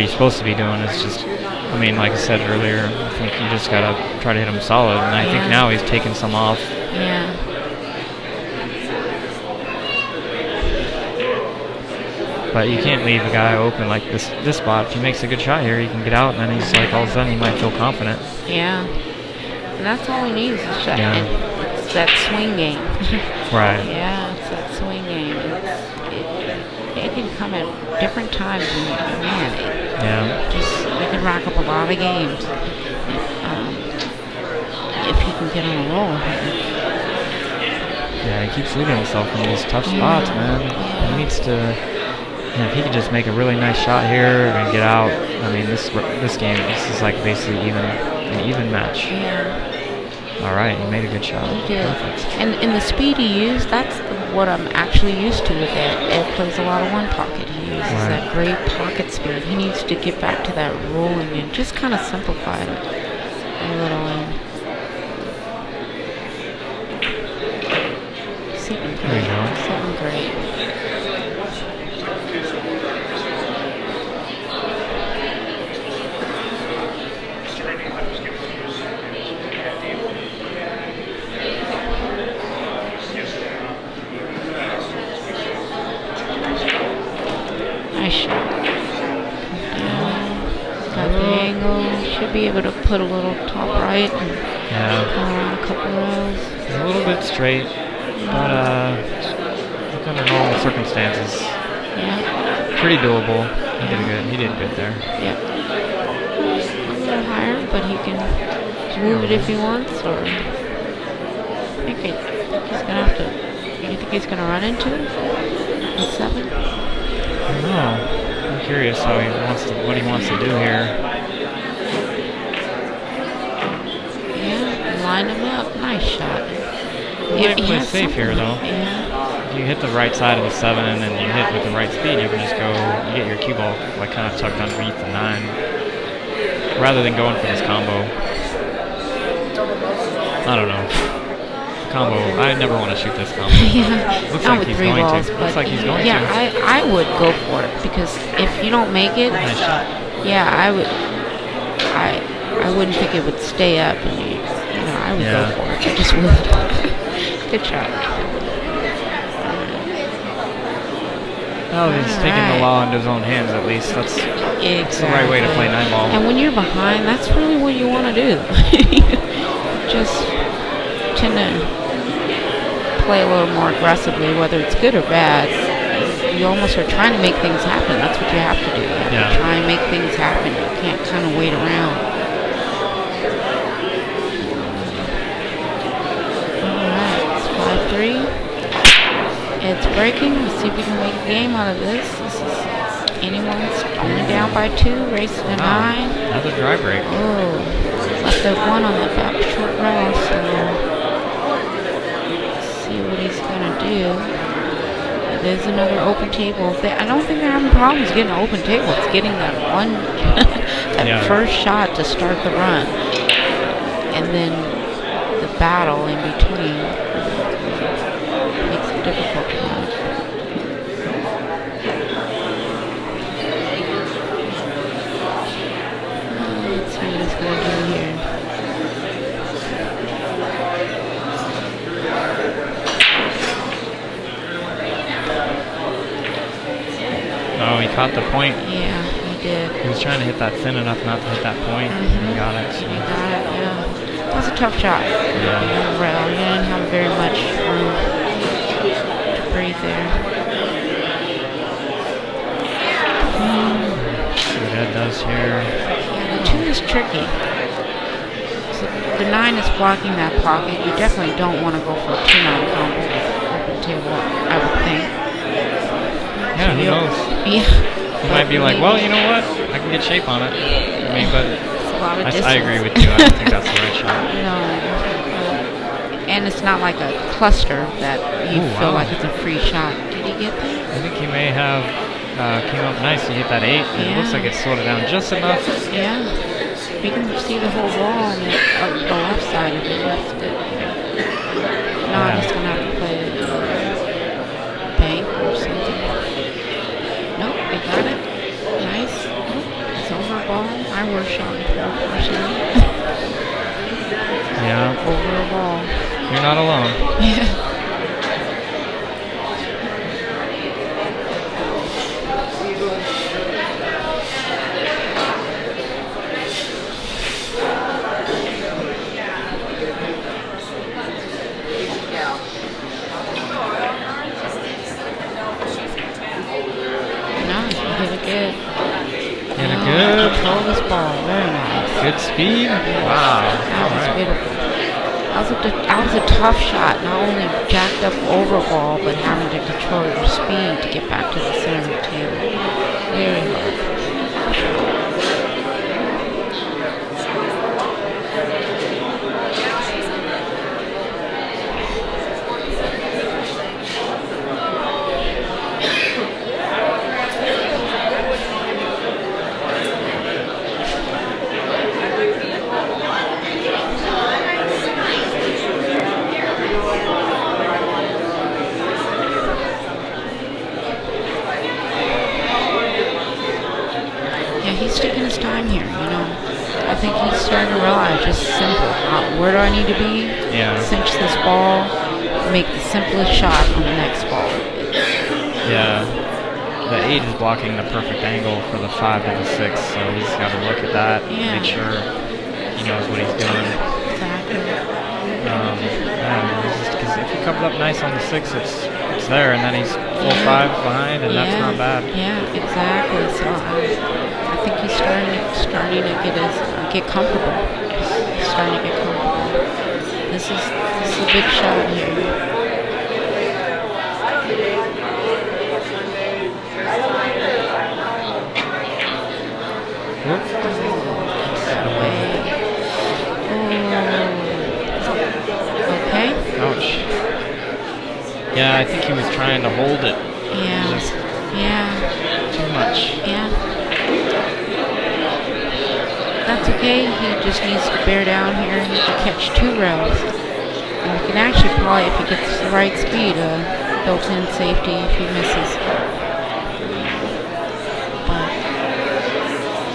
[SPEAKER 1] he's supposed to be doing is just, I mean, like I said earlier, I think you just gotta try to hit him solid, and I think now he's taking some off.
[SPEAKER 2] Yeah.
[SPEAKER 1] But you can't leave a guy open like this spot. If he makes a good shot here, he can get out, and then he's like, all of a sudden, he might feel confident.
[SPEAKER 2] Yeah. And that's all he needs is shot.
[SPEAKER 1] Yeah.
[SPEAKER 2] It's that swing game.
[SPEAKER 1] Right.
[SPEAKER 2] Yeah, it's that swing game. It can come at different times, and man, it can rack up a lot of games if he can get on a roll.
[SPEAKER 3] Yeah, he keeps leaving himself in these tough spots, man. He needs to. If he could just make a really nice shot here and get out, I mean, this game, this is like basically an even match.
[SPEAKER 2] Yeah.
[SPEAKER 3] All right, he made a good shot.
[SPEAKER 2] He did.
[SPEAKER 3] Perfect.
[SPEAKER 2] And the speed he used, that's what I'm actually used to with Ed. Ed plays a lot of one pocket. He uses that great pocket speed. He needs to get back to that rolling and just kind of simplify it a little. Sitting
[SPEAKER 3] There you go.
[SPEAKER 2] Sitting great. Nice shot. Got the angle. Should be able to put a little top right and come around a couple rows.
[SPEAKER 3] It's a little bit straight, but look under normal circumstances.
[SPEAKER 2] Yeah.
[SPEAKER 3] Pretty doable. He did good there.
[SPEAKER 2] Yep. A little higher, but he can move it if he wants, or I think he's gonna have to. You think he's gonna run into it? The 7?
[SPEAKER 3] I don't know. I'm curious what he wants to do here.
[SPEAKER 2] Yeah, line him up. Nice shot.
[SPEAKER 3] You might play safe here, though.
[SPEAKER 2] Yeah.
[SPEAKER 3] If you hit the right side of the 7 and you hit with the right speed, you can just go, you get your cue ball like kind of tucked underneath the 9, rather than going for this combo. I don't know. Combo. I never want to shoot this combo.
[SPEAKER 2] Yeah.
[SPEAKER 3] Looks
[SPEAKER 2] Not
[SPEAKER 3] like
[SPEAKER 2] with
[SPEAKER 3] he's
[SPEAKER 2] 3
[SPEAKER 3] going
[SPEAKER 2] balls,
[SPEAKER 3] to.
[SPEAKER 2] but
[SPEAKER 3] Looks like he's going to.
[SPEAKER 2] I would go for it, because if you don't make it,
[SPEAKER 3] Nice shot.
[SPEAKER 2] yeah, I wouldn't think it would stay up, and I would go for it. I just would. Good shot.
[SPEAKER 3] Oh, he's taking the law into his own hands, at least. That's the right way to play 9 ball.
[SPEAKER 2] And when you're behind, that's really what you want to do. Just tend to play a little more aggressively, whether it's good or bad. You almost are trying to make things happen. That's what you have to do. You have to try and make things happen. You can't kind of wait around. Alright, it's 5-3. It's breaking. Let's see if we can make a game out of this. Anyone's only down by 2, racing to 9.
[SPEAKER 3] Another dry break.
[SPEAKER 2] Oh, left that 1 on the back short rail, so let's see what he's gonna do. There's another open table. I don't think they're having problems getting an open table. It's getting that one, first shot to start the run, and then the battle in between makes it difficult to run. Let's see what he's going to do here.
[SPEAKER 3] he caught the point.
[SPEAKER 2] Yeah, he did.
[SPEAKER 3] He was trying to hit that thin enough not to hit that point, and he got it. So.
[SPEAKER 2] He got it, yeah. That was a tough shot.
[SPEAKER 3] Yeah.
[SPEAKER 2] The rail. He didn't have very much room to breathe there.
[SPEAKER 3] See what Ed does here.
[SPEAKER 2] Yeah, the 2 is tricky. So the 9 is blocking that pocket. You definitely don't want to go for a 2-9 combo with open table, I would think.
[SPEAKER 3] Yeah, who knows?
[SPEAKER 2] Yeah.
[SPEAKER 3] He might be like, well, you know what? I can get shape on it. I mean, but I agree with you. I don't think that's the right shot.
[SPEAKER 2] No. And it's not like a cluster that you feel like it's a free shot. Did he get there?
[SPEAKER 3] I think he may have came up nice. He hit that 8. And it looks like it slowed it down just enough.
[SPEAKER 2] Yeah. You can see the whole wall on the left side of it. Left it. No, I'm just going to have to play bank or something. Nope, they got it. Nice. It's over a ball. I would have shot it personally.
[SPEAKER 3] Yeah.
[SPEAKER 2] Over a ball.
[SPEAKER 3] You're not alone.
[SPEAKER 2] Yeah. Control this ball, very nice.
[SPEAKER 3] Good speed. Wow.
[SPEAKER 2] That was beautiful. That was a tough shot. Not only jacked up over ball, but having to control your speed to get back to the center of the table. Very hard. I think he's starting to realize just simple. Where do I need to be?
[SPEAKER 3] Yeah.
[SPEAKER 2] Cinch this ball, make the simplest shot on the next ball.
[SPEAKER 3] Yeah. The 8 is blocking the perfect angle for the 5 and the 6, so he's got to look at that, make sure he knows what he's doing.
[SPEAKER 2] Exactly.
[SPEAKER 3] Because if he comes up nice on the 6, it's there, and then he's 4-5 behind, and that's not bad.
[SPEAKER 2] Yeah, exactly. So I think he's starting to get comfortable. He's starting to get comfortable. This is a big shot here. Okay.
[SPEAKER 3] Ouch. Yeah, I think he was trying to hold it.
[SPEAKER 2] Yeah.
[SPEAKER 3] Too much.
[SPEAKER 2] Yeah. That's okay. He just needs to bear down here. He can catch 2 rails. And he can actually probably, if he gets the right speed, built-in safety if he misses. But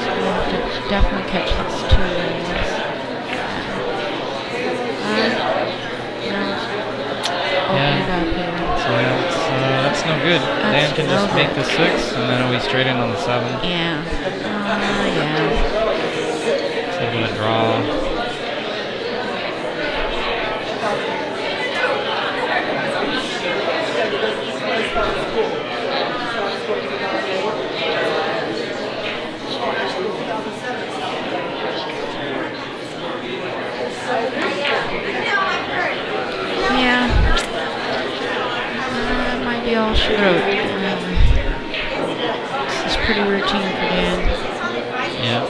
[SPEAKER 2] so we'll have to definitely catch his 2 rails. Open it up here.
[SPEAKER 3] So that's no good. Dan can just make the 6, and then he'll be straight in on the 7.
[SPEAKER 2] Yeah.
[SPEAKER 3] He's able to draw. Be all screwed. This is pretty routine for Dan. Yeah.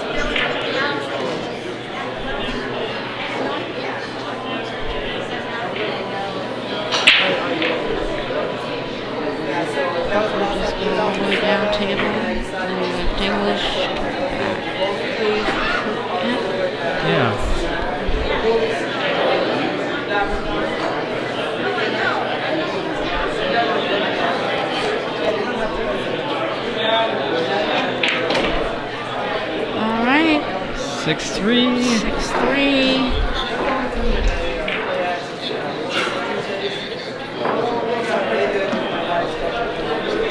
[SPEAKER 2] We'll just go all the way down table, left English,
[SPEAKER 3] Yeah.
[SPEAKER 2] All right.
[SPEAKER 3] 6-3.
[SPEAKER 2] 6-3.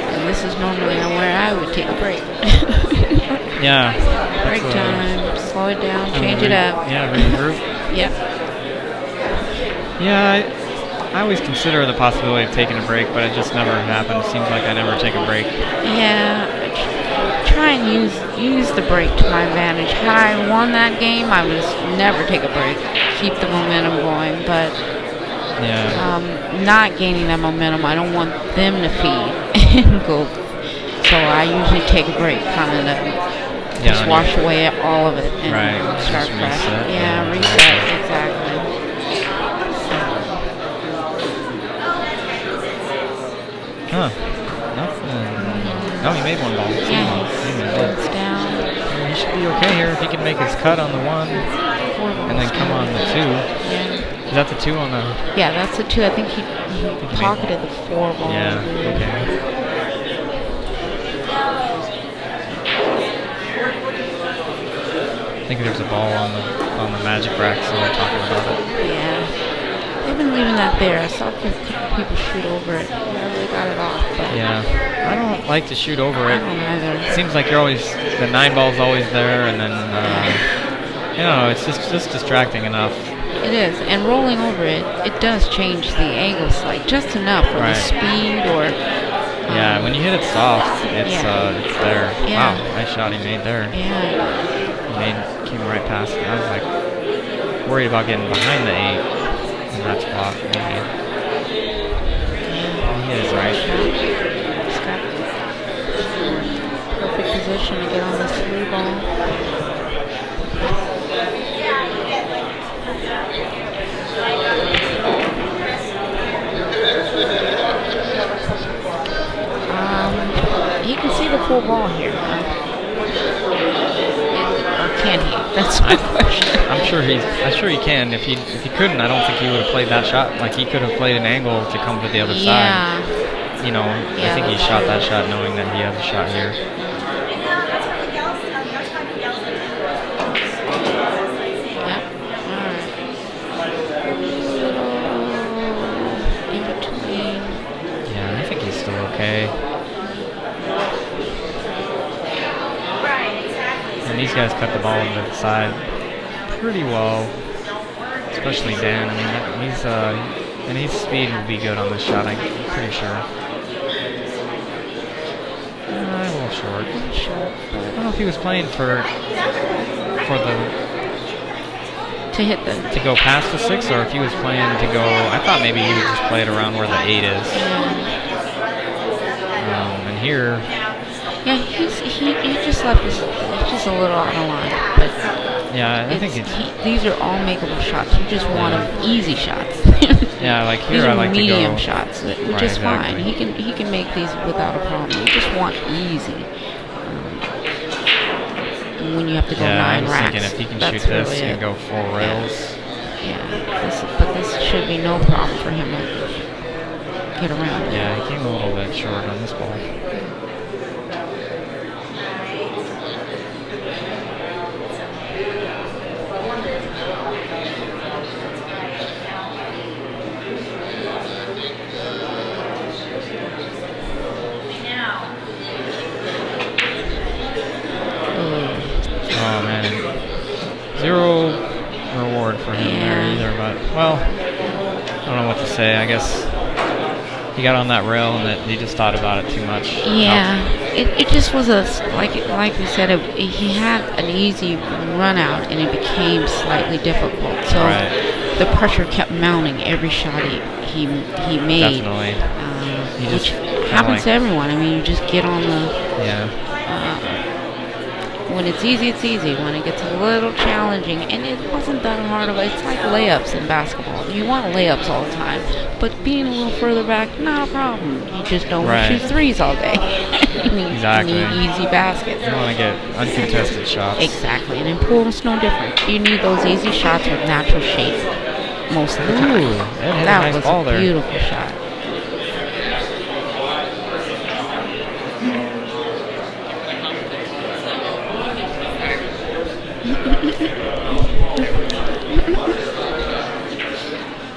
[SPEAKER 2] And this is normally where I would take take a break.
[SPEAKER 3] Yeah.
[SPEAKER 2] Break time. Slow it down. Change it up.
[SPEAKER 3] Yeah, regroup.
[SPEAKER 2] Yep.
[SPEAKER 3] Yeah, I always consider the possibility of taking a break, but it just never happens. It seems like I never take a break.
[SPEAKER 2] Yeah. Try and use the break to my advantage. Had I won that game, I would never take a break. Keep the momentum going, but not gaining that momentum, I don't want them to feed and go. So I usually take a break, kind of just wash away all of it and start fresh. Yeah, reset, exactly.
[SPEAKER 3] Huh. Nothing. No, he made one ball.
[SPEAKER 2] Yeah, it's down.
[SPEAKER 3] He should be okay here if he can make his cut on the 1 and then come on the 2.
[SPEAKER 2] Yeah.
[SPEAKER 3] Is that the 2 on the...
[SPEAKER 2] Yeah, that's the 2. I think he pocketed the 4 ball.
[SPEAKER 3] Yeah, okay. I think there's a ball on the magic rack, so they're talking about it.
[SPEAKER 2] Yeah. They've been leaving that there. I saw a couple people shoot over it. I really got it off. But
[SPEAKER 3] yeah. I don't like to shoot over it.
[SPEAKER 2] I don't either.
[SPEAKER 3] It seems like you're always... The 9 ball's always there, and then... you know, it's just distracting enough.
[SPEAKER 2] It is, and rolling over it, it does change the angle slight, just enough for the speed or...
[SPEAKER 3] yeah, when you hit it soft, it's there.
[SPEAKER 2] Yeah.
[SPEAKER 3] Wow, nice shot he made there.
[SPEAKER 2] Yeah.
[SPEAKER 3] Came right past it. I was like worried about getting behind the 8 in that spot. He is right.
[SPEAKER 2] He's got perfect position to get on this 3 ball. He can see the full ball here. Or can he? That's my question.
[SPEAKER 3] I'm sure he can. If he couldn't, I don't think he would have played that shot. Like, he could have played an angle to come to the other side. You know, I think he shot that shot knowing that he has a shot here.
[SPEAKER 2] Yep. Alright. In between.
[SPEAKER 3] Yeah, I think he's still okay. And these guys cut the ball into the side pretty well, especially Dan. I mean, and his speed will be good on this shot, I'm pretty sure. A little short. I don't know if he was playing for to go past the 6, or if he was playing to go. I thought maybe he would just play it around where the 8 is. And here.
[SPEAKER 2] Yeah, he just left his. It's just a little out of line, but
[SPEAKER 3] yeah, I think
[SPEAKER 2] these are all makeable shots. You just want them easy shots.
[SPEAKER 3] Yeah, like here
[SPEAKER 2] these are
[SPEAKER 3] I like
[SPEAKER 2] medium
[SPEAKER 3] to go
[SPEAKER 2] shots, which is fine. He can make these without a problem. You just want easy. When you have to go 9 racks.
[SPEAKER 3] Thinking if he can shoot this and go 4 rails.
[SPEAKER 2] But this should be no problem for him to get around.
[SPEAKER 3] Yeah, he came a little bit short on this ball. Oh man, 0 reward for him there either, but well, I don't know what to say. I guess he got on that rail and that he just thought about it too much.
[SPEAKER 2] Yeah, it just was like we said, he had an easy run out and it became slightly difficult. So the pressure kept mounting every shot he made.
[SPEAKER 3] Definitely.
[SPEAKER 2] Which happens to everyone. I mean, you just get on the. When it's easy, it's easy. When it gets a little challenging, and it wasn't that hard of it's like layups in basketball. You want layups all the time, but being a little further back, not a problem. You just don't want to shoot threes all day. You need easy baskets.
[SPEAKER 3] You want to get uncontested shots.
[SPEAKER 2] Exactly, and in pool it's no different. You need those easy shots with natural shape most of the time. That was a beautiful shot.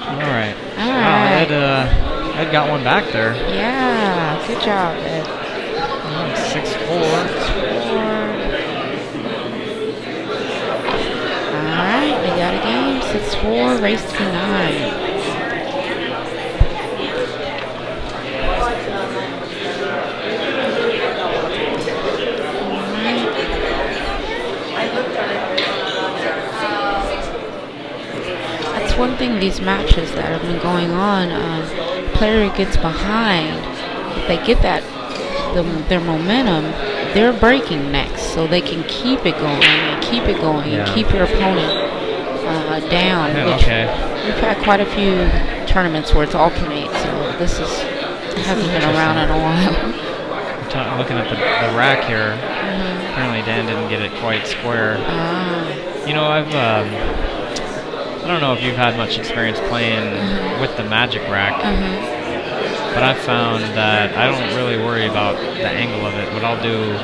[SPEAKER 3] Alright. Wow, Ed got one back there.
[SPEAKER 2] Yeah, good job, Ed.
[SPEAKER 3] Let's
[SPEAKER 2] Alright, we got a game. 6-4, race to 9. One thing, these matches that have been going on, player gets behind. If they get their momentum, they're breaking next, so they can keep it going and keep it going and keep your opponent down. Which we've had quite a few tournaments where it's alternate, so this hasn't been around in a while.
[SPEAKER 3] Looking at the rack here, apparently Dan didn't get it quite square. You know, I don't know if you've had much experience playing with the Magic rack, but I've found that I don't really worry about the angle of it. What I'll do,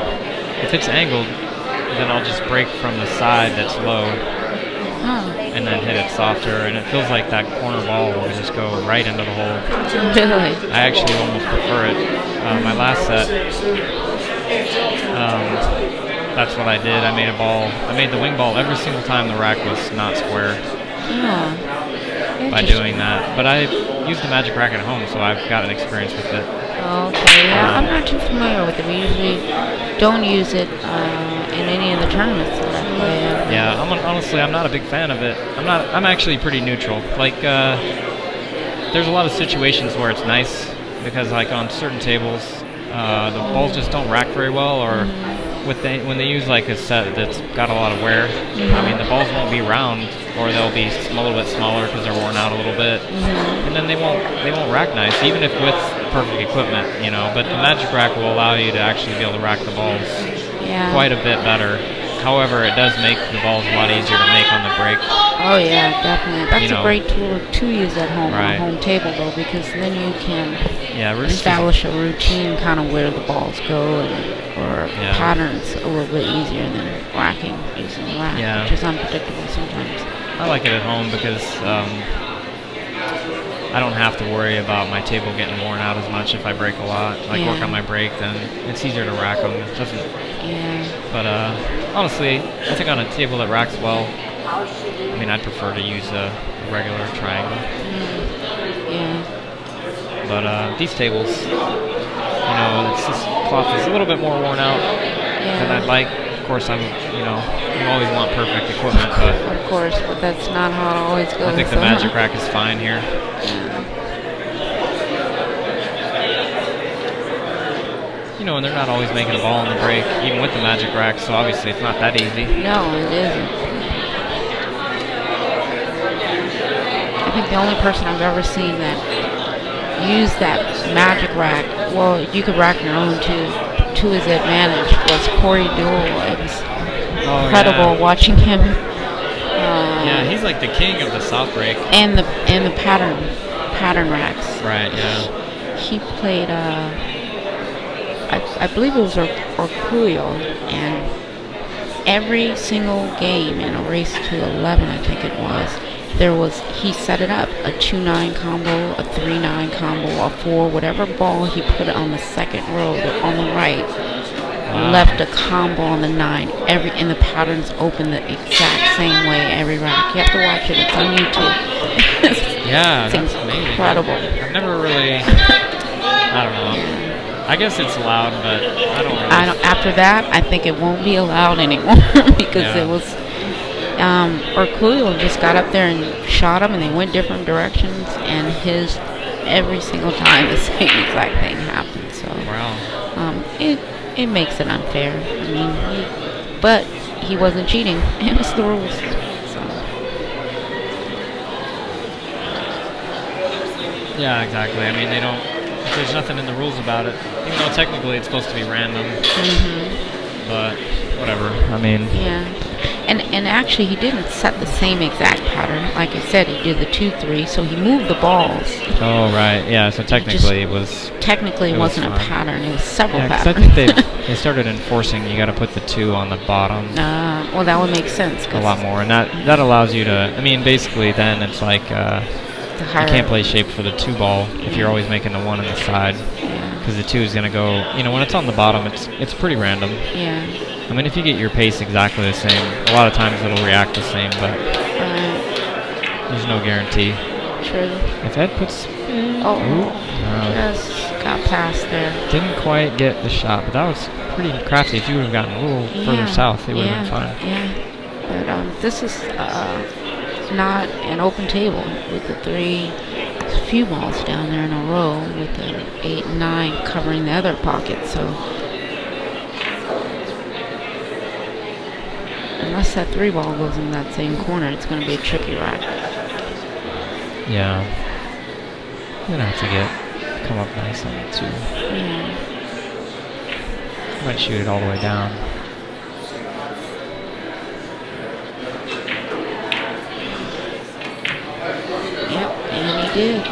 [SPEAKER 3] if it's angled, then I'll just break from the side that's low and then hit it softer, and it feels like that corner ball will just go right into the hole.
[SPEAKER 2] Really?
[SPEAKER 3] I actually almost prefer it. My last set, that's what I did. I made the wing ball every single time the rack was not square. By doing that, but I use the Magic rack at home, so I've got an experience with it.
[SPEAKER 2] Okay, yeah, I'm not too familiar with it. We usually don't use it in any of the tournaments that I play.
[SPEAKER 3] Yeah, honestly, I'm not a big fan of it. I'm actually pretty neutral. Like, there's a lot of situations where it's nice because, like, on certain tables, the balls just don't rack very well, or when they use like a set that's got a lot of wear, I mean, the balls won't be round, or they'll be a little bit smaller because they're worn out a little bit, and then they won't rack nice, even if with perfect equipment, you know. But the Magic rack will allow you to actually be able to rack the balls quite a bit better. However, it does make the balls a lot easier to make on the break.
[SPEAKER 2] Oh yeah, definitely. That's a great tool to use at home on a home table, though, because then you can establish a routine, kind of where the balls go, or patterns a little bit easier than racking using the rack, which is unpredictable sometimes.
[SPEAKER 3] I like it at home because I don't have to worry about my table getting worn out as much if I break a lot. Like work on my break, then it's easier to rack them. It doesn't. But honestly, I think on a table that racks well, I mean, I'd prefer to use a regular triangle. But these tables, you know, this cloth is a little bit more worn out than I'd like. Of course, you always want perfect equipment, but
[SPEAKER 2] of course, but that's not how it always goes.
[SPEAKER 3] I think the Magic rack is fine here. You know, and they're not always making a ball on the break, even with the Magic rack, so obviously it's not that easy.
[SPEAKER 2] No, it isn't. I think the only person I've ever seen that used that Magic rack, well, you could rack your own to his advantage, was Corey Dewell. It was incredible watching him.
[SPEAKER 3] Yeah, he's like the king of the soft break.
[SPEAKER 2] And the pattern racks.
[SPEAKER 3] Right, yeah.
[SPEAKER 2] He played, I believe it was Orculio, and every single game in a race to 11, I think it was, he set it up, a 2-9 combo, a 3-9 combo, a 4, whatever ball he put on the second row on the right, left a combo on the 9, and the patterns open the exact same way every rack. You have to watch it, it's on YouTube.
[SPEAKER 3] Yeah, that's amazing.
[SPEAKER 2] Incredible.
[SPEAKER 3] I've never really, I don't know. I guess it's allowed, but I don't really.
[SPEAKER 2] After that, I think it won't be allowed anymore because it was. Orculio just got up there and shot him, and they went different directions, and every single time the same exact thing happened. So it makes it unfair. I mean, but he wasn't cheating. It was the rules. So.
[SPEAKER 3] Yeah, exactly. I mean, there's nothing in the rules about it, even though technically it's supposed to be random. But whatever. I mean.
[SPEAKER 2] Yeah. And actually, he didn't set the same exact pattern. Like I said, he did the 2-3, so he moved the balls.
[SPEAKER 3] Oh, right. Yeah, so technically it was...
[SPEAKER 2] Technically, it wasn't a pattern. It was several patterns.
[SPEAKER 3] I think they started enforcing you got to put the 2 on the bottom.
[SPEAKER 2] Well, that would make sense.
[SPEAKER 3] A lot more. And that allows you to... I mean, basically, then it's like
[SPEAKER 2] the higher.
[SPEAKER 3] You can't play shape for the 2 ball if you're always making the 1 on the side. Because the 2 is going to go, you know, when it's on the bottom, it's pretty random.
[SPEAKER 2] Yeah.
[SPEAKER 3] I mean, if you get your pace exactly the same, a lot of times it'll react the same, but there's no guarantee.
[SPEAKER 2] True.
[SPEAKER 3] If Ed puts...
[SPEAKER 2] Just got past there.
[SPEAKER 3] Didn't quite get the shot, but that was pretty crafty. If you would have gotten a little further south, it would have been fine.
[SPEAKER 2] Yeah. But this is not an open table with the 3 few balls down there in a row with the 8 and 9 covering the other pocket. So unless that 3 ball goes in that same corner, it's going to be a tricky ride.
[SPEAKER 3] Yeah. You're going to have to come up nice on it too.
[SPEAKER 2] Yeah.
[SPEAKER 3] Might shoot it all the way down.
[SPEAKER 2] Yep, and he did.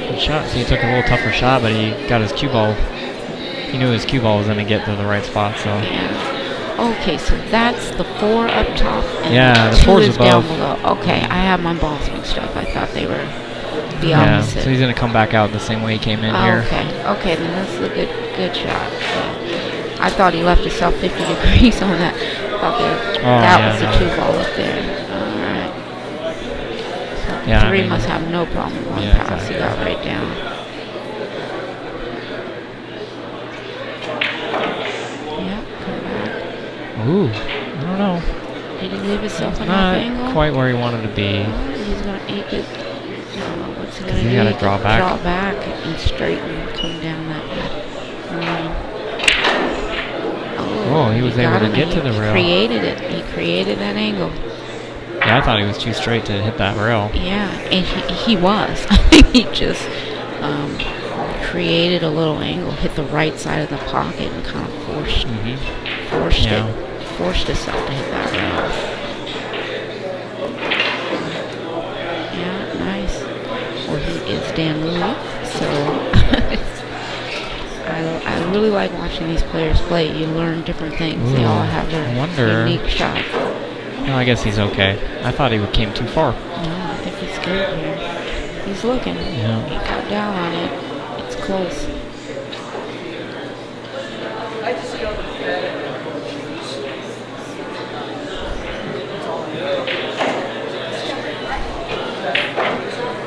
[SPEAKER 3] Good shot. So he took a little tougher shot, but he got his cue ball. He knew his cue ball was going to get to the right spot, so.
[SPEAKER 2] Yeah. Okay, so that's the 4 up top and
[SPEAKER 3] the
[SPEAKER 2] 2
[SPEAKER 3] 4's
[SPEAKER 2] is
[SPEAKER 3] above.
[SPEAKER 2] down below. Okay, I have my balls mixed up. I thought they were the opposite.
[SPEAKER 3] So he's going to come back out the same way he came in here.
[SPEAKER 2] Okay, then that's a good shot. Yeah. I thought he left himself 50 degrees on that. That was the 2 ball up there. All right. So 3 must have no problem on pass. He got right down. Yeah, come back.
[SPEAKER 3] Ooh, I don't know.
[SPEAKER 2] Did he leave himself enough angle?
[SPEAKER 3] Not quite where he wanted to be.
[SPEAKER 2] He's going to eat it. What's he going to do?
[SPEAKER 3] You got to draw back.
[SPEAKER 2] Draw back and straighten and come down that way.
[SPEAKER 3] He was able to get to the rail.
[SPEAKER 2] Created it. He created that angle.
[SPEAKER 3] Yeah, I thought he was too straight to hit that rail.
[SPEAKER 2] Yeah, and he was. He just created a little angle, hit the right side of the pocket, and kind of forced itself to hit that rail. Yeah, nice. Well, he is Dan Louie, so I really like watching these players play. You learn different things. They all have their unique shots.
[SPEAKER 3] No, I guess he's okay. I thought he came too far.
[SPEAKER 2] No, I think he's good here. He's looking.
[SPEAKER 3] Yeah.
[SPEAKER 2] He got down on it. It's close.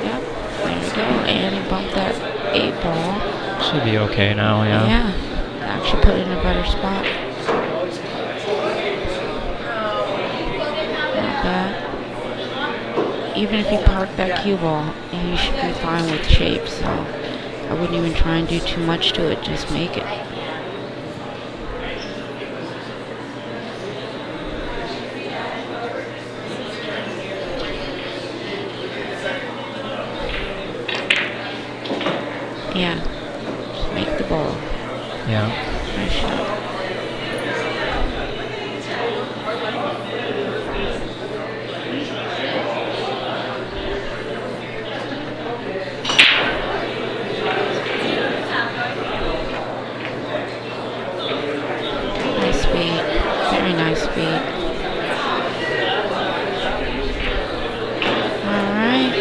[SPEAKER 2] Yep, there you go. And he bumped that 8 ball.
[SPEAKER 3] Should be okay now, yeah.
[SPEAKER 2] Yeah, actually put it in a better spot. Not bad. Even if you park that cue ball, you should be fine with shape, so I wouldn't even try and do too much to it, just make it. Yeah. Make the ball.
[SPEAKER 3] Yeah.
[SPEAKER 2] Nice shot. Nice speed. Very nice speed. All right.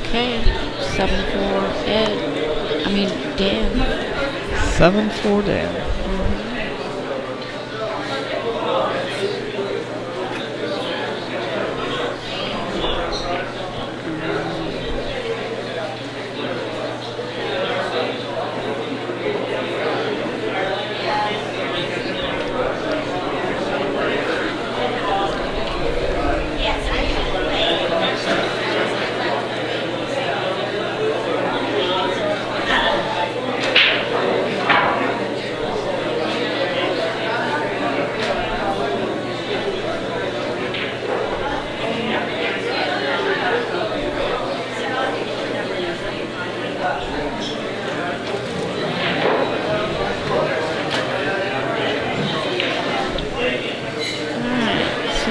[SPEAKER 2] Okay, 7-4 Ed. I mean Dan.
[SPEAKER 3] 7-4 Dan.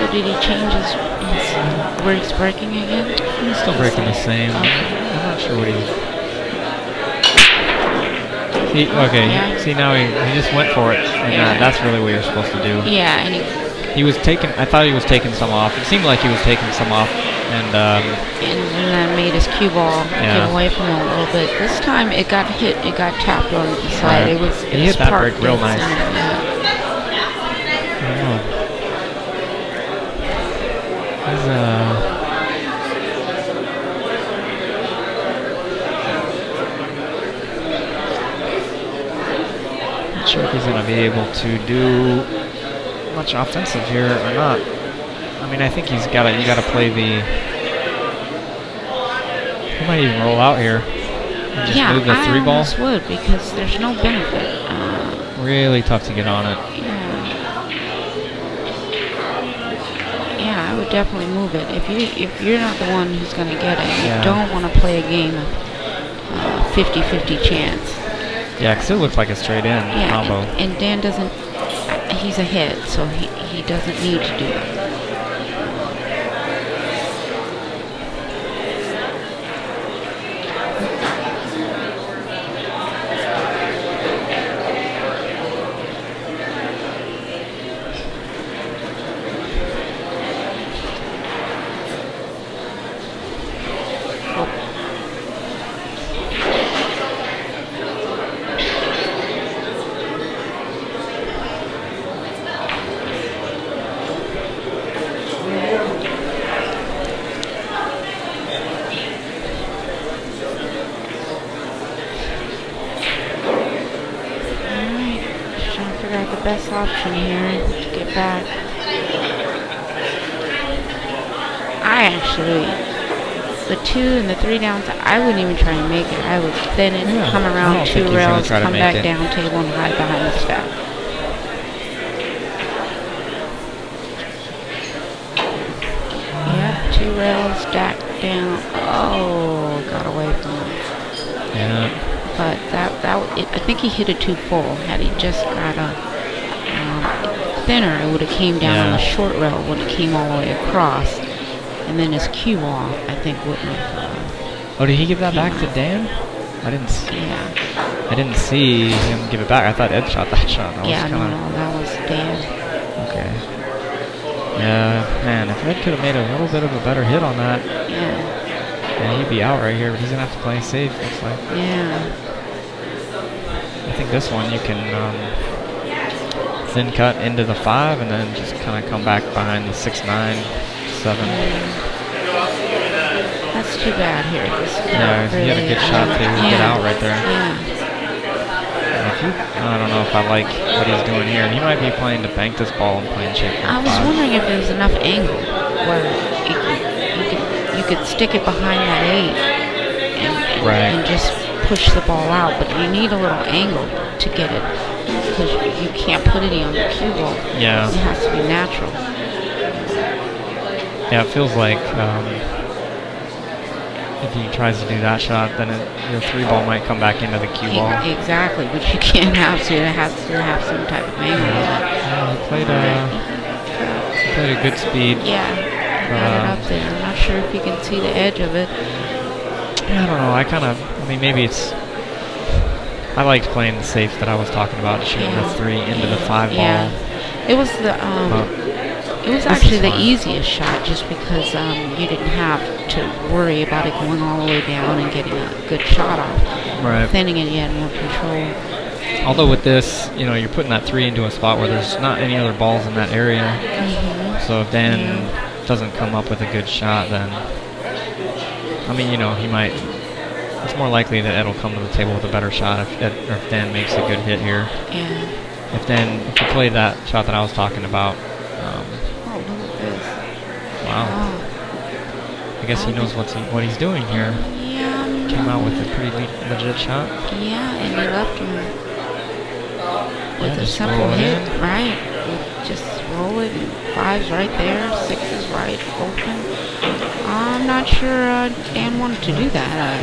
[SPEAKER 2] Did he change his where he's breaking again?
[SPEAKER 3] He's still breaking the same.
[SPEAKER 2] Okay.
[SPEAKER 3] I'm not sure what he's... See, okay. Yeah. See, now he just went for it, and that's really what you're supposed to do.
[SPEAKER 2] Yeah, and
[SPEAKER 3] he was taking. I thought he was taking some off. It seemed like he was taking some off, and
[SPEAKER 2] then made his cue ball get away from him a little bit. This time it got hit. It got tapped on the side. It was.
[SPEAKER 3] He hit that break real nice. Not sure if he's going to be able to do much offensive here or not. I mean, I think he's got to. You got to play the. He might even roll out here. And just move the 3 ball.
[SPEAKER 2] I would, because there's no benefit.
[SPEAKER 3] Really tough to get on it.
[SPEAKER 2] Yeah, I would definitely move it. If you're not the one who's going to get it, you don't want to play a game of 50-50 chance.
[SPEAKER 3] Yeah, because it looks like a straight in combo.
[SPEAKER 2] And Dan doesn't. He's ahead, so he doesn't need to do that. Best option here to get back. I actually, the 2 and the 3 downs, I wouldn't even try and make it. I would thin it, come around 2 rails, come back down table and hide behind the stack. Yep, 2 rails, stack down. Oh, got away from him.
[SPEAKER 3] Yeah.
[SPEAKER 2] But I think he hit it too full. Had he just got a thinner, it would have came down on the short rail when it came all the way across, and then his cue off, I think, wouldn't have.
[SPEAKER 3] Oh, did he give that back to Dan? I didn't see. Yeah. I didn't see him give it back. I thought Ed shot that shot.
[SPEAKER 2] No, that was Dan.
[SPEAKER 3] Okay. Yeah, man, if Ed could have made a little bit of a better hit on that, he'd be out right here. But he's gonna have to play safe. Looks like.
[SPEAKER 2] Yeah.
[SPEAKER 3] I think this one you can. Thin cut into the 5 and then just kind of come back behind the 6, 9, 7.
[SPEAKER 2] That's too bad here.
[SPEAKER 3] He had a good shot to get out right there.
[SPEAKER 2] Yeah.
[SPEAKER 3] I don't know if I like what he's doing here. He might be playing to bank this ball and playing shape.
[SPEAKER 2] I was wondering if there was enough angle where you could stick it behind that 8 and just push the ball out, but you need a little angle to get it. Because you can't put any on the cue ball.
[SPEAKER 3] Yeah.
[SPEAKER 2] It has to be natural.
[SPEAKER 3] Yeah, it feels like if he tries to do that shot, then your 3 ball might come back into the cue ball.
[SPEAKER 2] Exactly, which you can't have, so it has to have some type of angle.
[SPEAKER 3] Yeah, he played a good speed.
[SPEAKER 2] Yeah, got it up there. I'm not sure if you can see the edge of it.
[SPEAKER 3] Yeah, I don't know. I mean, maybe it's... I liked playing the safe that I was talking about, shooting the 3 into the 5 ball.
[SPEAKER 2] It was it was actually the easiest shot, just because you didn't have to worry about it going all the way down and getting a good shot off.
[SPEAKER 3] Right.
[SPEAKER 2] Thinning it, you had more control.
[SPEAKER 3] Although with this, you're putting that 3 into a spot where there's not any other balls in that area. So if Dan doesn't come up with a good shot, then I mean, he might. It's more likely that Ed will come to the table with a better shot if Dan makes a good hit here.
[SPEAKER 2] Yeah.
[SPEAKER 3] If you played that shot that I was talking about.
[SPEAKER 2] Look at this.
[SPEAKER 3] Wow. I guess he knows what he's doing here.
[SPEAKER 2] Yeah.
[SPEAKER 3] Came out with a pretty legit shot.
[SPEAKER 2] Yeah, and he left him with a simple hit, right? Just roll it, and 5's right there, 6 is right open. I'm not sure Dan wanted to do that.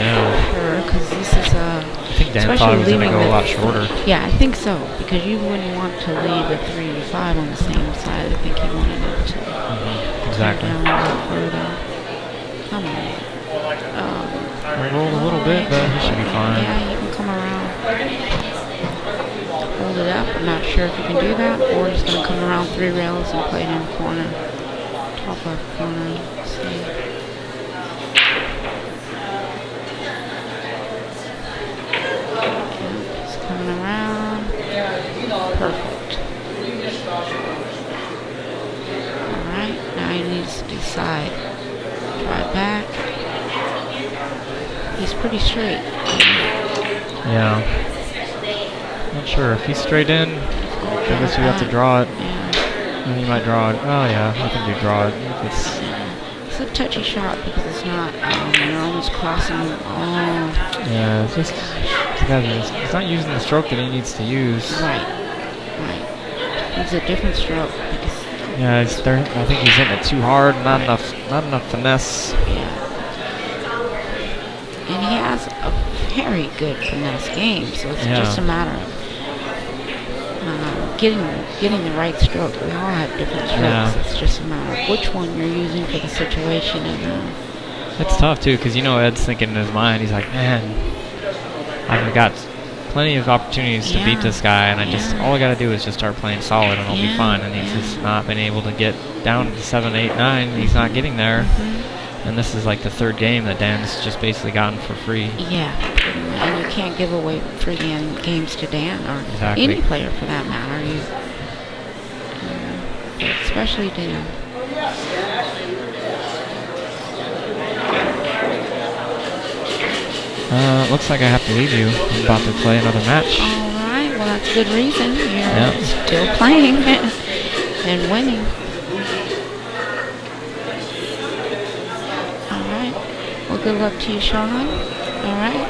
[SPEAKER 2] Sure, because this is
[SPEAKER 3] I think Dan thought it was going to go a lot shorter.
[SPEAKER 2] Yeah, I think so, because you wouldn't want to leave the 3 and 5 on the same side. I think he wanted it to
[SPEAKER 3] exactly.
[SPEAKER 2] Down a little further. Come on.
[SPEAKER 3] Rolled a little bit, but he should be fine.
[SPEAKER 2] Yeah, you can come around. hold it up. I'm not sure if he can do that, or he's going to come around 3 rails and play it in the corner. Top left corner. Let's see. He's coming around. Perfect. Alright, now he needs to decide. Try back. He's pretty straight.
[SPEAKER 3] Yeah. Not sure. If he's straight in, I guess you have to draw it.
[SPEAKER 2] Yeah.
[SPEAKER 3] And you might draw it. Oh yeah, I think you draw it.
[SPEAKER 2] It's a touchy shot because it's not, you're almost crossing. Oh.
[SPEAKER 3] Yeah, it's just, he's not using the stroke that he needs to use.
[SPEAKER 2] Right. It's a different stroke.
[SPEAKER 3] Yeah, I think he's hitting it too hard. Not enough finesse.
[SPEAKER 2] Yeah. And he has a very good finesse game, so it's just a matter of getting the right stroke. We all have different strokes.
[SPEAKER 3] Yeah.
[SPEAKER 2] It's just a matter of which one you're using for the situation. And
[SPEAKER 3] it's tough too, because Ed's thinking in his mind, he's like, man, I've got plenty of opportunities to beat this guy, and all I gotta do is just start playing solid, and I'll be fine. And he's just not been able to get down to 7, 8, 9. He's not getting there. And this is like the 3rd game that Dan's just basically gotten for free.
[SPEAKER 2] Yeah, and you can't give away free games to Dan or any player for that matter. Especially Dan.
[SPEAKER 3] Looks like I have to leave you. I'm about to play another match.
[SPEAKER 2] All right, well that's a good reason. You're still playing and winning. Well, good luck to you, Sean. All right.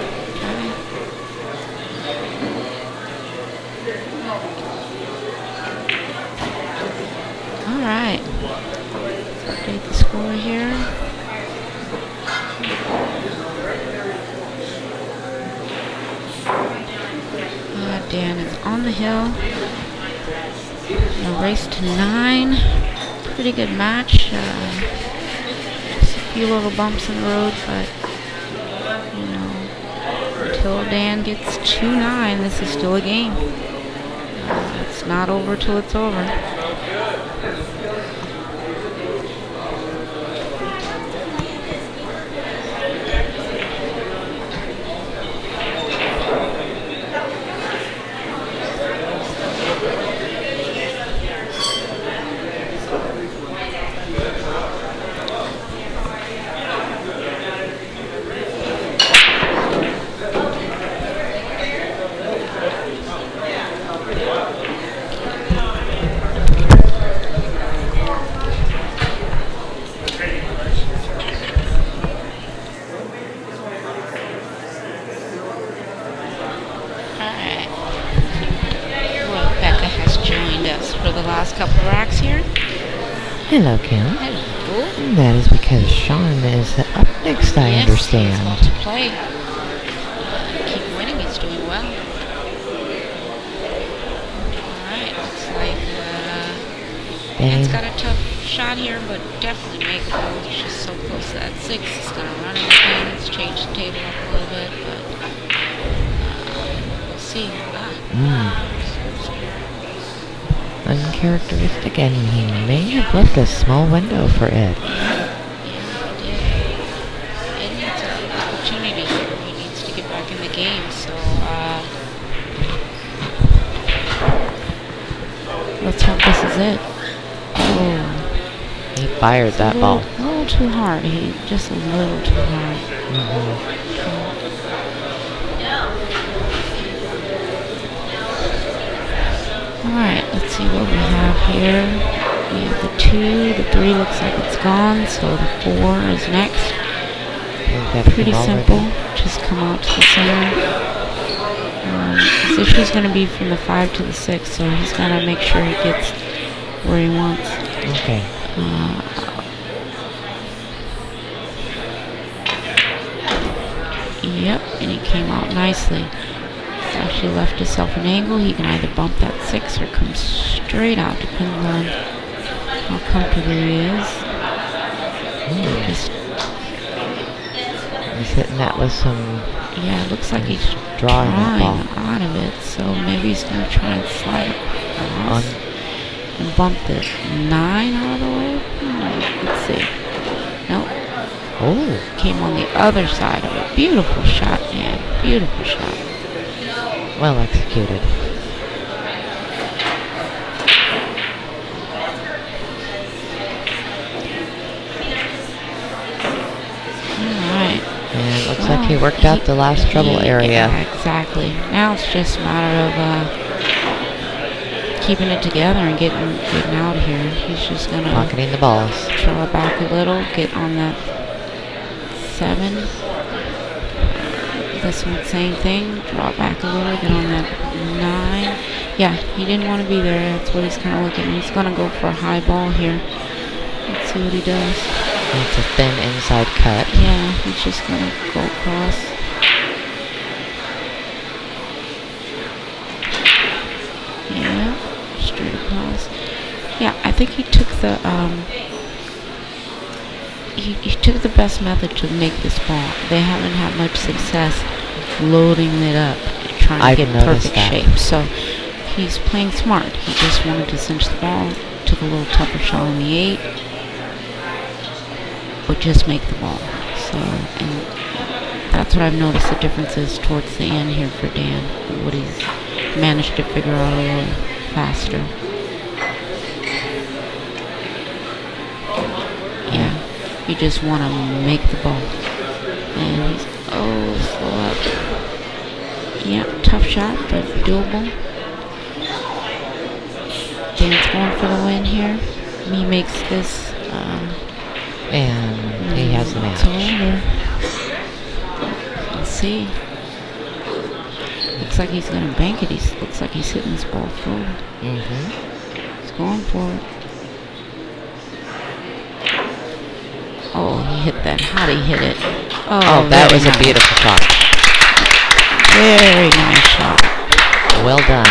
[SPEAKER 2] All right. Let's update the score here. Dan is on the hill. A race to 9. Pretty good match. Few little bumps in the road, but until Dan gets 2-9, this is still a game. It's not over till it's over.
[SPEAKER 4] Hello, Kim.
[SPEAKER 2] Hello.
[SPEAKER 4] That is because Sean is up next, I understand.
[SPEAKER 2] Yes, he wants to play. Keep winning, he's doing well. Alright, looks like Dan's got a tough shot here, but definitely make it. He's just so close to that 6. He's going to run in the hands, change the table up a little bit, but we'll see.
[SPEAKER 4] Uncharacteristic, and he may have left a small window for Ed.
[SPEAKER 2] Yeah, he did. Ed needs an opportunity here. He needs to get back in the game, so let's hope this is it. Oh.
[SPEAKER 4] He fired that ball.
[SPEAKER 2] A little too hard. Just a little too hard. Alright, let's see what we have here. We have the 2, the 3 looks like it's gone, so the 4 is next. Pretty simple, just come out to the center. His issue is going to be from the 5 to the 6, so he's got to make sure he gets where he wants.
[SPEAKER 4] Okay.
[SPEAKER 2] Yep, and he came out nicely. Actually left himself an angle. He can either bump that 6 or come straight out, depending on how comfortable he is.
[SPEAKER 4] He's hitting net with some.
[SPEAKER 2] Yeah, it looks like he's
[SPEAKER 4] drawing
[SPEAKER 2] out of it. So maybe he's going to try and slide across and bump the 9 out of the way. Let's see. Nope.
[SPEAKER 4] Oh.
[SPEAKER 2] Came on the other side of it. Beautiful shot, man. Beautiful shot.
[SPEAKER 4] Well executed. And it looks like he worked out the last trouble area.
[SPEAKER 2] Yeah, exactly. Now it's just a matter of keeping it together and getting out of here. He's just going to...
[SPEAKER 4] Pocketing the balls.
[SPEAKER 2] Draw it back a little, get on that 7. This one, same thing. Draw it back a little, get on that 9. Yeah, he didn't want to be there. That's what he's kind of looking. He's going to go for a high ball here. Let's see what he does.
[SPEAKER 4] It's a thin inside cut.
[SPEAKER 2] Yeah, he's just going to go across. Yeah, straight across. Yeah, I think he took the he took the best method to make this ball. They haven't had much success loading it up, trying to get perfect shape. So he's playing smart. He just wanted to cinch the ball, took a little tougher shot on the 8. But just make the ball. So, and that's what I've noticed the difference is towards the end here for Dan. What he's managed to figure out a little faster. Yeah, you just want to make the ball. And he's, slow up. Yeah, tough shot, but doable. Dan's going for the win here. He makes this,
[SPEAKER 4] and he has the match.
[SPEAKER 2] Let's see. Looks like he's going to bank it. Looks like he's hitting this ball forward. He's going for it. Oh, he hit that. How'd he hit it?
[SPEAKER 4] Oh, that was a beautiful shot.
[SPEAKER 2] Very nice shot.
[SPEAKER 4] Well done.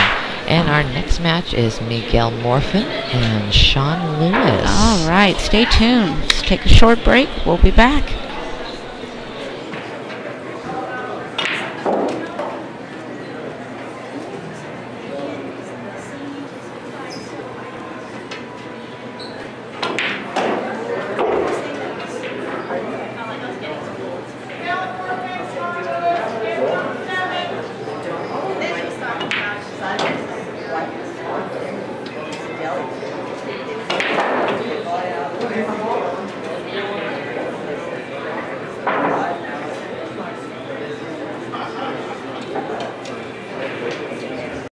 [SPEAKER 4] And our next match is Miguel Morfin and Sean Lewis.
[SPEAKER 2] All right, stay tuned. Let's take a short break. We'll be back.